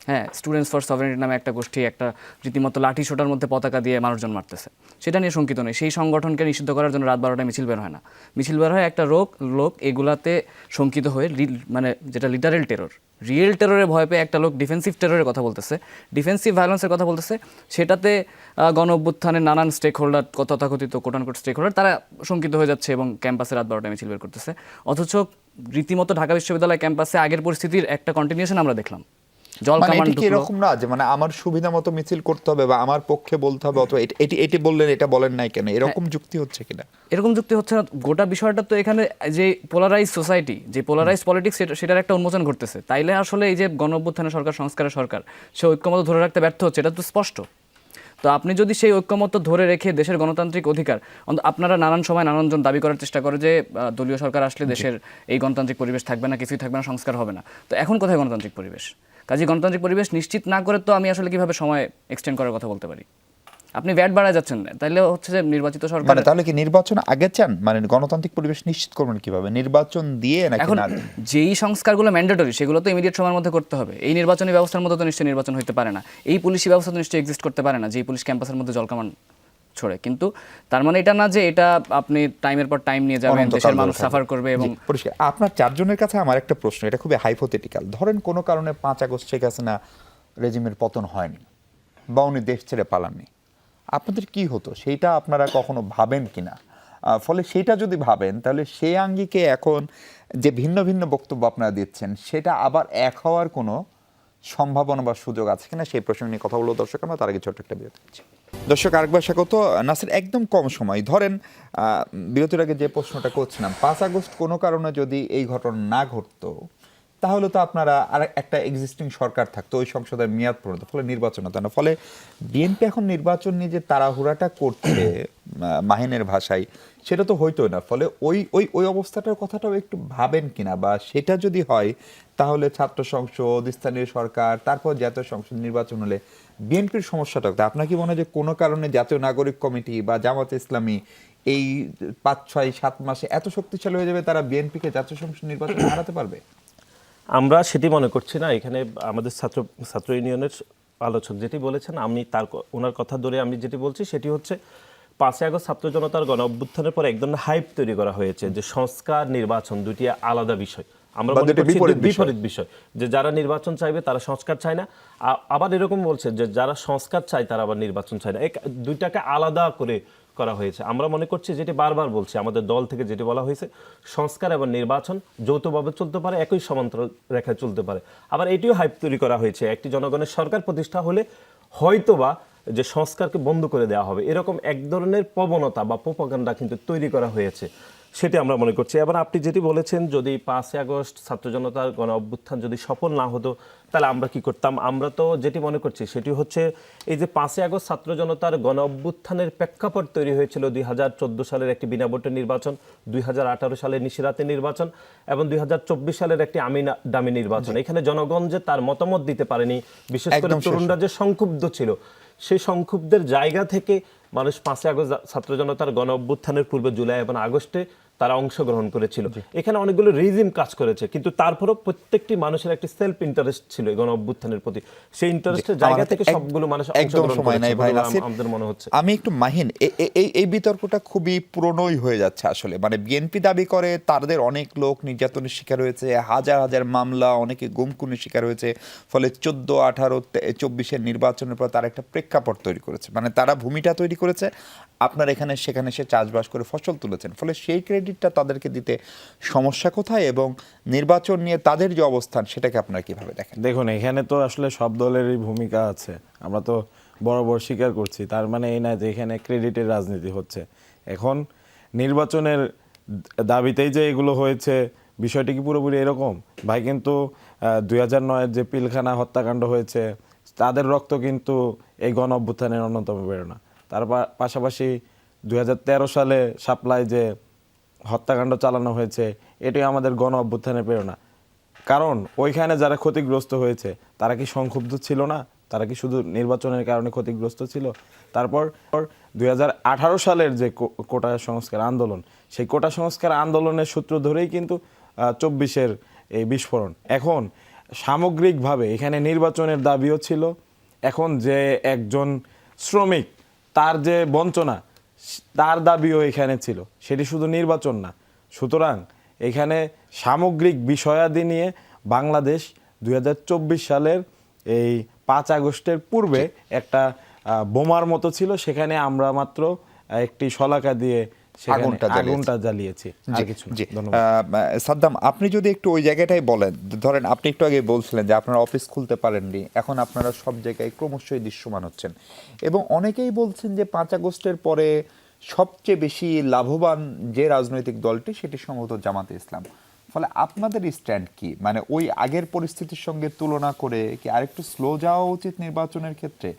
হ্যাঁ, স্টুডেন্টস ফর সভারেনিটি নামে একটা গোষ্ঠী একটা রীতিমতো লাঠি সোটার মধ্যে পতাকা দিয়ে মানুষজন মারতেছে, সেটা নিয়ে শঙ্কিত নেই। সেই সংগঠনকে নিষিদ্ধ করার জন্য রাত 12টায় মিছিল বের হয় না, মিছিল বের হয় একটা লোক এগুলাতে শঙ্কিত হয়ে, মানে যেটা লিটারেল টেরর, রিয়েল টেররের ভয় পেয়ে একটা লোক ডিফেন্সিভ টেররের কথা বলতেছে, ডিফেন্সিভ ভায়োলেন্সের কথা বলতেছে, সেটাতে গণ অভ্যুত্থানের নানান স্টেক হোল্ডার, তথাকথিত কোটানকোট স্টেক হোল্ডার, তারা শঙ্কিত হয়ে যাচ্ছে এবং ক্যাম্পাসে রাত 12টায় মিছিল বের করতেছে। অথচ রীতিমতো ঢাকা বিশ্ববিদ্যালয় ক্যাম্পাসে আগের পরিস্থিতির একটা কন্টিনিউশন আমরা দেখলাম। এরকম না যে মানে আমার সুবিধা মতো মিছিল করতে হবে বা আমার পক্ষে বলতে হবে, অথবা এটি বললেন এটা বলেন নাই কেন, এরকম যুক্তি হচ্ছে কিনা? এরকম যুক্তি হচ্ছে না। গোটা বিষয়টা তো এখানে যে পোলারাইজ সোসাইটি, যে পোলারাইজ পলিটিক্স, সেটার একটা উন্মোচন ঘটতেছে। তাইলে আসলে এই যে গণ অভ্যুত্থানের সরকার, সংস্কারের সরকার, সে ঐক্যমত ধরে রাখতে ব্যর্থ হচ্ছে, এটা তো স্পষ্ট। তো আপনি যদি সেই ঐক্যমত ধরে রেখে দেশের গণতান্ত্রিক অধিকার, আপনারা নানান সময় নানানজন দাবি করার চেষ্টা করে যে দলীয় সরকার আসলে দেশের এই গণতান্ত্রিক পরিবেশ থাকবে না, কিছুই থাকবে না, সংস্কার হবে না। তো এখন কোথায় গণতান্ত্রিক পরিবেশ? কাজে গণতান্ত্রিক পরিবেশ নিশ্চিত না করে তো আমি আসলে কিভাবে সময় এক্সটেন্ড করার কথা বলতে পারি? আপনি ভ্যাট বাড়ায় যাচ্ছেন, তাইলে হচ্ছে যে নির্বাচিত সরকার, মানে তাহলে কি নির্বাচন আগে চান? মানে গণতান্ত্রিক পরিবেশ নিশ্চিত করবেন কিভাবে? নির্বাচন দিয়ে নাকি? এখন যেই সংস্কারগুলো ম্যান্ডেটরি সেগুলো তো ইমিডিয়েট সময়ের মধ্যে করতে হবে। এই নির্বাচনী ব্যবস্থার মধ্যে তো নিশ্চয়ই নির্বাচন হতে পারে না, এই পুলিশি ব্যবস্থা তো নিশ্চয়ই এক্সিস্ট করতে পারে না, যে পুলিশ ক্যাম্পাসের মধ্যে জলকামান ছড়ে। কিন্তু তার মানে এটা না যে এটা আপনি টাইমের পর টাইম নিয়ে যাবেন, দেশের মানুষ সাফার করবে। এবং পরিষ্কার আপনার চারজনের কাছে আমার একটা প্রশ্ন, এটা খুবই হাইপোথেটিক্যাল। ধরেন কোনো কারণে 5 আগস্ট শেখ হাসিনা রেজিমের পতন হয়নি বা উনি দেশ ছেড়ে পালাননি, আপনাদের কি হতো সেইটা আপনারা কখনো ভাবেন কিনা? ফলে সেটা যদি ভাবেন তাহলে সেই আঙ্গিকে এখন যে ভিন্ন ভিন্ন বক্তব্য আপনারা দিচ্ছেন, সেটা আবার এক হওয়ার কোনো সম্ভাবনা বা সুযোগ আছে কিনা, সেই প্রসঙ্গ নিয়ে কথা বলবো দর্শক। আমরা তার আগে ছোট্ট একটা বিরতি দিচ্ছি। দর্শক, আরেকবার স্বাগত। নাসির, একদম কম সময়, ধরেন বিরতির আগে যে প্রশ্নটা করছিলাম, 5 আগস্ট কোনো কারণে যদি এই ঘটনা না ঘটতো তাহলে তো আপনারা আর একটা এক্সিস্টিং সরকার থাকতো, ওই সংসদের মেয়াদ পড়তো, ফলে নির্বাচন হতো না। ফলে বিএনপি এখন নির্বাচন নিয়ে যে তাড়াহুড়াটা করছে মাহিনের ভাষায়, সেটা তো হইতো না। ফলে ওই ওই ওই অবস্থাটার কথাটাও একটু ভাবেন কিনা, বা সেটা যদি হয় তাহলে ছাত্র সংসদ, স্থানীয় সরকার, তারপর জাতীয় সংসদ নির্বাচন হলে বিএনপির সমস্যাটা হতো। আপনার কি মনে হয় যে কোনো কারণে জাতীয় নাগরিক কমিটি বা জামাতে ইসলামী এই 5, 6, 7 মাসে এত শক্তিশালী হয়ে যাবে, তারা বিএনপিকে জাতীয় সংসদ নির্বাচনে হারাতে পারবে? আমরা সেটি মনে করছি না। এখানে আমাদের ছাত্র ইউনিয়নের আলোচক যেটি বলেছেন, আমি ওনার কথা ধরে আমি যেটি বলছি সেটি হচ্ছে 5 আগস্ট ছাত্র জনতার গণ অভ্যুত্থানের পর এক ধরনের হাইপ তৈরি করা হয়েছে যে সংস্কার নির্বাচন দুটি আলাদা বিষয়। আমরা মনে করছি বিপরীত বিষয়, যে যারা নির্বাচন চাইবে তারা সংস্কার চায় না, আবার এরকম বলছে যে যারা সংস্কার চায় তারা আবার নির্বাচন চায় না, দুইটাকে আলাদা করে করা হয়েছে। আমরা মনে করছি, যেটি বারবার বলছি, আমাদের দল থেকে যেটি বলা হয়েছে, সংস্কার এবং নির্বাচন যৌথভাবে চলতে পারে, একই সমান্তরাল রেখায় চলতে পারে। আবার এটিও হাইপ তৈরি করা হয়েছে, একটি জনগণের সরকার প্রতিষ্ঠা হলে হয়তোবা যে সংস্কারকে বন্ধ করে দেওয়া হবে, এরকম এক ধরনের প্রবণতা বা প্রোপাগান্ডা কিন্তু তৈরি করা হয়েছে, সেটি আমরা মনে করছি। এবার আপনি যেটি বলেছেন, যদি 5 আগস্ট ছাত্র জনতার গণ অভ্যুত্থান যদি সফল না হতো তাহলে আমরা কি করতাম? আমরা তো যেটি মনে করছি সেটি হচ্ছে, এই যে 5 আগস্ট ছাত্র জনতার গণ অভ্যুত্থানের প্রেক্ষাপট তৈরি হয়েছিল 2014 সালের একটি বিনা ভোটের নির্বাচন, 2018 সালের নিশিরাতে নির্বাচন এবং 2024 সালের একটি দামি নির্বাচন। এখানে জনগণ যে তার মতামত দিতে পারেনি, বিশেষ করে তরুণরা যে সংক্ষুব্ধ ছিল, সেই সংক্ষুব্ধের জায়গা থেকে মানুষ 5 আগস্ট ছাত্র জনতার গণ অভ্যুত্থানের পূর্বে জুলাই এবং আগস্টে তারা অংশগ্রহণ করেছিল। এখানে অনেকগুলো রিজিম কাজ করেছে, কিন্তু তারপরও প্রত্যেকটি মানুষের একটি সেলফ ইন্টারেস্ট ছিল এই গণ অভ্যুত্থানের প্রতি। সেই ইন্টারেস্টের জায়গা থেকে সবগুলো মানুষ অংশগ্রহণ করেছে আমাদের মনে হচ্ছে। আমি একটু মাহিন, এই বিতর্কটা খুবই পুরনোই হয়ে যাচ্ছে আসলে। মানে বিএনপি দাবি করে তাদের অনেক লোক নির্যাতনের শিকার হয়েছে, হাজার হাজার মামলা, অনেকে গুমখুনের শিকার হয়েছে, ফলে 14, 18, 24-এর নির্বাচনের পর তারা একটা প্রেক্ষাপট তৈরি করেছে। মানে তারা ভূমিটা তৈরি করেছে, আপনার এখানে সেখানে সে চাষবাস করে ফসল তুলেছেন, ফলে সেই ক্রেডিটটা তাদেরকে দিতে সমস্যা কোথায়, এবং নির্বাচন নিয়ে তাদের যে অবস্থান সেটাকে আপনারা কিভাবে দেখেন? দেখুন, এখানে তো আসলে সব দলেরই ভূমিকা আছে, আমরা তো বরাবর স্বীকার করছি। তার মানে এই না যে এখানে ক্রেডিটের রাজনীতি হচ্ছে। এখন নির্বাচনের দাবিতেই যে এগুলো হয়েছে, বিষয়টি কি পুরোপুরি এরকম? ভাই, কিন্তু 2009-এর যে পিলখানা হত্যাকাণ্ড হয়েছে, তাদের রক্ত কিন্তু এই গণ অভ্যুত্থানের অন্যতম প্রেরণা। তার পাশাপাশি 2013 সালে শাপলায় যে হত্যাকাণ্ড চালানো হয়েছে, এটি আমাদের গণ অভ্যুত্থানের প্রেরণা। কারণ ওইখানে যারা ক্ষতিগ্রস্ত হয়েছে তারা কি সংক্ষুব্ধ ছিল না? তারা কি শুধু নির্বাচনের কারণে ক্ষতিগ্রস্ত ছিল? তারপর 2018 সালের যে কোটা সংস্কার আন্দোলন, সেই কোটা সংস্কার আন্দোলনের সূত্র ধরেই কিন্তু 24-এর এই বিস্ফোরণ। এখন সামগ্রিকভাবে এখানে নির্বাচনের দাবিও ছিল। এখন যে একজন শ্রমিক, তার যে বঞ্চনা, তার দাবিও এখানে ছিল, সেটি শুধু নির্বাচন না। সুতরাং এখানে সামগ্রিক বিষয়াদি নিয়ে বাংলাদেশ 2024 সালের এই 5 আগস্টের পূর্বে একটা বোমার মতো ছিল, সেখানে আমরা মাত্র একটি শলাকা দিয়ে আগুনটা জ্বালিয়েছি, আর কিছু না। ধন্যবাদ। সাদ্দাম, আপনি যদি একটু ওই জায়গাটাই বলেন, ধরেন আপনি একটু আগে বলছিলেন যে আপনারা অফিস খুলতে পারেননি, এখন আপনারা সব জায়গায় ক্রমশই দৃশ্যমান হচ্ছেন, এবং অনেকেই বলছেন যে 5 আগস্টের পরে সবচেয়ে বেশি লাভবান যে রাজনৈতিক দলটি সেটি সম্ভবত জামাতে ইসলাম। ফলে আপনাদের স্ট্যান্ড কি? মানে ওই আগের পরিস্থিতির সঙ্গে তুলনা করে কি আরেকটু স্লো যাওয়া উচিত নির্বাচনের ক্ষেত্রে?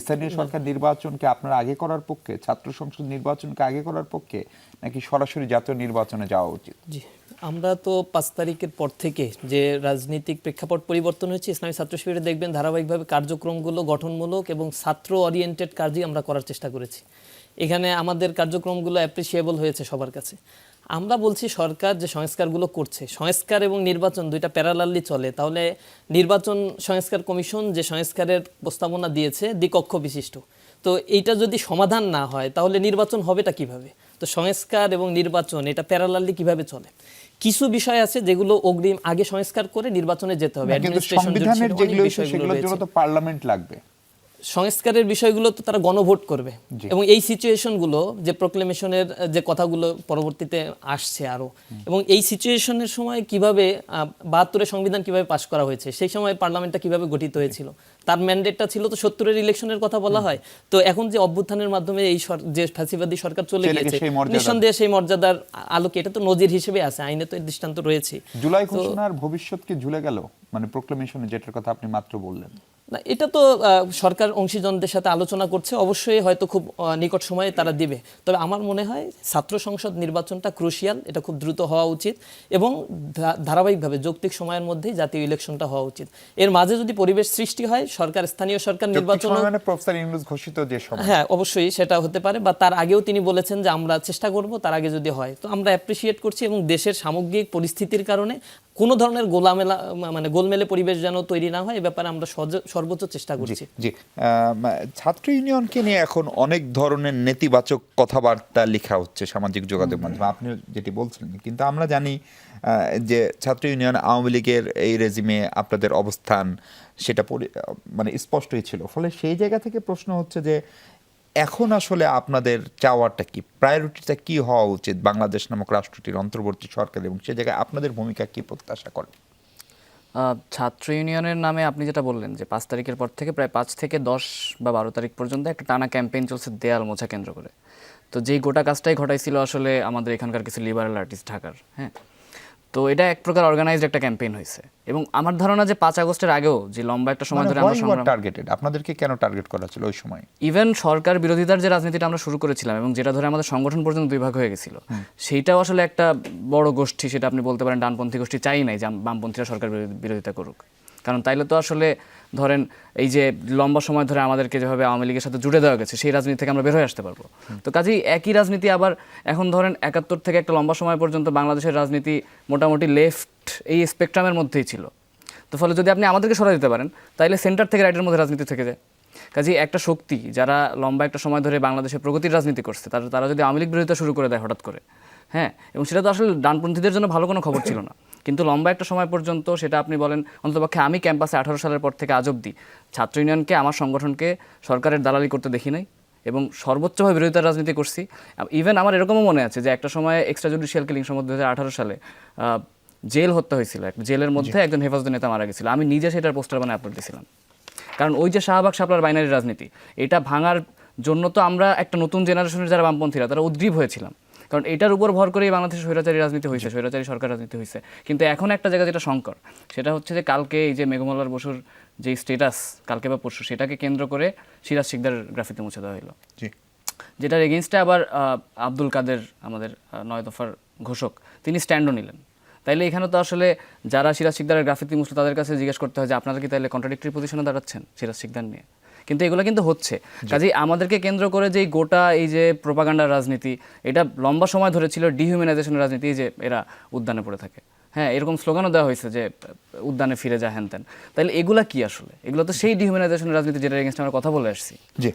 স্থানীয় সরকার নির্বাচনকে আপনারা আগে করার পক্ষে, ছাত্র সংসদ নির্বাচনকে আগে করার পক্ষে, নাকি সরাসরি জাতীয় নির্বাচনে যাওয়া উচিত? জি, আমরা তো 5 তারিখের পর থেকে যে রাজনৈতিক প্রেক্ষাপট পরিবর্তন হয়েছে, ইসলামী ছাত্র শিবিরে দেখবেন ধারাবাহিকভাবে কার্যক্রমগুলো গঠনমূলক এবং ছাত্র ওরিয়েন্টেড কাজই আমরা করার চেষ্টা করেছি। এখানে আমাদের কার্যক্রমগুলো অ্যাপ্রিসিয়েবল হয়েছে সবার কাছে। আমরা বলছি সরকার যে সংস্কারগুলো করছে, সংস্কার এবং নির্বাচন দুইটা প্যারালালি চলে। তাহলে নির্বাচন সংস্কার কমিশন যে সংস্কারের প্রস্তাবনা দিয়েছে দ্বিকক্ষ বিশিষ্ট, তো এইটা যদি সমাধান না হয় তাহলে নির্বাচন হবেটা কিভাবে? তো সংস্কার এবং নির্বাচন এটা প্যারালালি কিভাবে চলে? কিছু বিষয় আছে যেগুলো অগ্রিম আগে সংস্কার করে নির্বাচনে যেতে হবে। কিন্তু সংবিধানের যেগুলো সেগুলোর জন্য তো পার্লামেন্ট লাগবে। সংস্কারের বিষয়গুলো তো তারা গণভোট করবে, এবং এই সিচুয়েশনগুলো যে প্রোক্লেমেশনের যে কথাগুলো পরবর্তীতে আসছে আরো, এবং এই সিচুয়েশনের সময় কিভাবে 72-এর সংবিধান কিভাবে পাশ করা হয়েছে, সেই সময় পার্লামেন্টটা কিভাবে গঠিত হয়েছিল, তার ম্যান্ডেটটা ছিল তো 70-এর ইলেকশনের কথা বলা হয়। তো এখন যে অভ্যুত্থানের মাধ্যমে এই যে ফ্যাসিবাদী সরকার চলে গিয়েছে, নিঃসন্দেহে সেই মর্যাদার আলোকে এটা তো নজির হিসেবে আছে, আইনে তো দৃষ্টান্ত রয়েছে। জুলাই ঘোষণার ভবিষ্যৎ কি ঝুলে গেল? মানে প্রোক্লেমেশনে যেটার কথা আপনি মাত্র বললেন, না, এটা তো সরকার অংশীজনদের সাথে আলোচনা করছে, অবশ্যই হয়তো খুব নিকট সময়ে তারা দিবে। তবে আমার মনে হয় ছাত্র সংসদ নির্বাচনটা ক্রুশিয়াল, এটা খুব দ্রুত হওয়া উচিত, এবং ধারাবাহিকভাবে যৌক্তিক সময়ের মধ্যেই জাতীয় ইলেকশনটা হওয়া উচিত। এর মাঝে যদি পরিবেশ সৃষ্টি হয়, সরকার স্থানীয় সরকার নির্বাচন, মানে প্রফেসর ইউনূস ঘোষিত যে সময়, হ্যাঁ অবশ্যই সেটা হতে পারে, বা তার আগেও তিনি বলেছেন যে আমরা চেষ্টা করব, তার আগে যদি হয় তো আমরা অ্যাপ্রিসিয়েট করছি। এবং দেশের সামগ্রিক পরিস্থিতির কারণে কোনো ধরনের গোলমেলে পরিবেশ যেন তৈরি না হয়, এ ব্যাপারে আমরা সর্বোচ্চ চেষ্টা করছি। জি, ছাত্র ইউনিয়নকে নিয়ে এখন অনেক ধরনের নেতিবাচক কথাবার্তা লেখা হচ্ছে সামাজিক যোগাযোগ মাধ্যমে, আপনি যেটি বলছিলেন। কিন্তু আমরা জানি যে ছাত্র ইউনিয়ন আওয়ামী লীগের এই রেজিমে আপনাদের অবস্থান সেটা মানে স্পষ্টই ছিল। ফলে সেই জায়গা থেকে প্রশ্ন হচ্ছে যে এখন আসলে আপনাদের চাওয়াটা কি, প্রায়োরিটিটা কি হওয়া উচিত বাংলাদেশ নামক রাষ্ট্রটির অন্তর্বর্তী সরকার, এবং সে জায়গায় আপনাদের ভূমিকা কি প্রত্যাশা করেন? ছাত্র ইউনিয়নের নামে আপনি যেটা বললেন যে 5 তারিখের পর থেকে প্রায় 5 থেকে 10 বা 12 তারিখ পর্যন্ত একটা টানা ক্যাম্পেইন চলছে দেয়াল মোছা কেন্দ্র করে। তো যেই গোটা কাজটাই ঘটাইছিল আসলে আমাদের এখানকার কিছু লিবারাল আর্টিস্ট ঢাকার, হ্যাঁ। তো এটা এক প্রকার অর্গানাইজড একটা ক্যাম্পেইন হয়েছে, এবং আমার ধারণা যে 5 আগস্টের আগেও যে লম্বা একটা সময় ধরে আমরা সংগ্রাম, টার্গেটেড আপনাদেরকে কেন টার্গেট করা ছিল ওই সময়? ইভেন সরকার বিরোধিতার যে রাজনীতিটা আমরা শুরু করেছিলাম এবং যেটা ধরে আমাদের সংগঠন পর্যন্ত 2 ভাগ হয়ে গেছিল, সেইটাও আসলে একটা বড় গোষ্ঠী, সেটা আপনি বলতে পারেন ডানপন্থী গোষ্ঠী, চাই নাই যে বামপন্থীরা সরকার বিরোধিতা করুক। কারণ তাইলে তো আসলে ধরেন এই যে লম্বা সময় ধরে আমাদেরকে যেভাবে আওয়ামী লীগের সাথে জুড়ে দেওয়া গেছে সেই রাজনীতি থেকে আমরা বের হয়ে আসতে পারবো। তো কাজেই একই রাজনীতি আবার এখন ধরেন 71 থেকে একটা লম্বা সময় পর্যন্ত বাংলাদেশের রাজনীতি মোটামুটি লেফট এই স্পেকট্রামের মধ্যেই ছিল। তো ফলে যদি আপনি আমাদেরকে সরাই দিতে পারেন তাইলে সেন্টার থেকে রাইটের মধ্যে রাজনীতি থেকে যায়। কাজেই একটা শক্তি যারা লম্বা একটা সময় ধরে বাংলাদেশে প্রগতির রাজনীতি করছে তারা যদি আওয়ামী লীগ বিরোধিতা শুরু করে দেয় হঠাৎ করে, হ্যাঁ, এবং সেটা তো আসলে ডানপন্থীদের জন্য ভালো কোনো খবর ছিল না, কিন্তু লম্বা একটা সময় পর্যন্ত সেটা আপনি বলেন অন্ততপক্ষে আমি ক্যাম্পাসে 18 সালের পর থেকে আজ অবধি ছাত্র ইউনিয়নকে আমার সংগঠনকে সরকারের দালালি করতে দেখি নাই এবং সর্বোচ্চভাবে বিরোধিতার রাজনীতি করছি। ইভেন আমার এরকমও মনে আছে যে একটা সময় এক্সট্রা জুডিশিয়াল কিলিং সম্বন্ধে 2018 সালে জেল হত্যা হয়েছিল, জেলের মধ্যে একজন হেফাজতের নেতা মারা গেছিল, আমি নিজে সেটার পোস্টার বানিয়ে আপলোড দিয়েছিলাম। কারণ ওই যে শাহবাগ শাপলার বাইনারি রাজনীতি এটা ভাঙার জন্য তো আমরা একটা নতুন জেনারেশনের যারা বামপন্থীরা তারা উদ্গ্রীব হয়েছিলাম, কারণ এটার উপর ভর করেই বাংলাদেশে স্বৈরাচারী রাজনীতি হয়েছে, স্বৈরাচারী সরকার রাজনীতি হয়েছে। কিন্তু এখন একটা জায়গা যেটা সংকর সেটা হচ্ছে যে কালকে এই যে মেঘমল্লার বসুর যে স্ট্যাটাস কালকে বা পরশু সেটাকে কেন্দ্র করে সিরাজ শিকদার গ্রাফিতে মুছে দেওয়া হলো, যেটার এগেইনস্টে আবার আব্দুল কাদের আমাদের 9 দফার ঘোষক তিনি স্ট্যান্ডও নিলেন। তাইলে এখানে তো আসলে যারা সিরাজ শিকদারের গ্রাফিতি মুছলো তাদের কাছে জিজ্ঞেস করতে হয় যে আপনারা কি তাইলে কন্ট্রাডিক্টরি পজিশনে দাঁড়াচ্ছেন সিরাজ শিকদার নিয়ে, কিন্তু এগুলো কিন্তু হচ্ছে। কাজেই আমাদেরকে কেন্দ্র করে যে গোটা এই যে প্রোপাগান্ডার রাজনীতি এটা লম্বা সময় ধরে ছিল ডিহিউম্যানাইজেশনের রাজনীতি, যে এরা উদ্যানে পড়ে থাকে, হ্যাঁ, এরকম স্লোগানও দেওয়া হয়েছে যে উদ্যানে ফিরে যায় হ্যান ত্যান। তাহলে এগুলা কি আসলে? এগুলো তো সেই ডিহিউম্যানাইজেশনের রাজনীতি যেটার এগেইনস্টে আমরা কথা বলে আসছি। জি,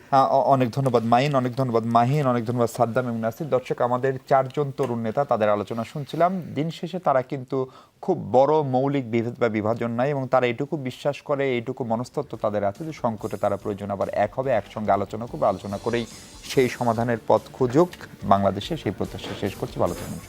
অনেক ধন্যবাদ মাইন, অনেক ধন্যবাদ মাহিন, অনেক ধন্যবাদ সাদ্দাম এবং নাসির। দর্শক, আমাদের 4 জন তরুণ নেতা তাদের আলোচনা শুনছিলাম। দিন শেষে তারা কিন্তু খুব বড় মৌলিক বিভেদ বা বিভাজন নাই এবং তারা এইটুকু বিশ্বাস করে, এইটুকু মনস্তত্ত্ব তাদের আছে যে সংকটে তারা প্রয়োজন আবার এক হবে, একসঙ্গে আলোচনা করবে, আলোচনা করেই সেই সমাধানের পথ খুঁজুক বাংলাদেশে, সেই প্রত্যাশা শেষ করছি। ভালো থাকবেন।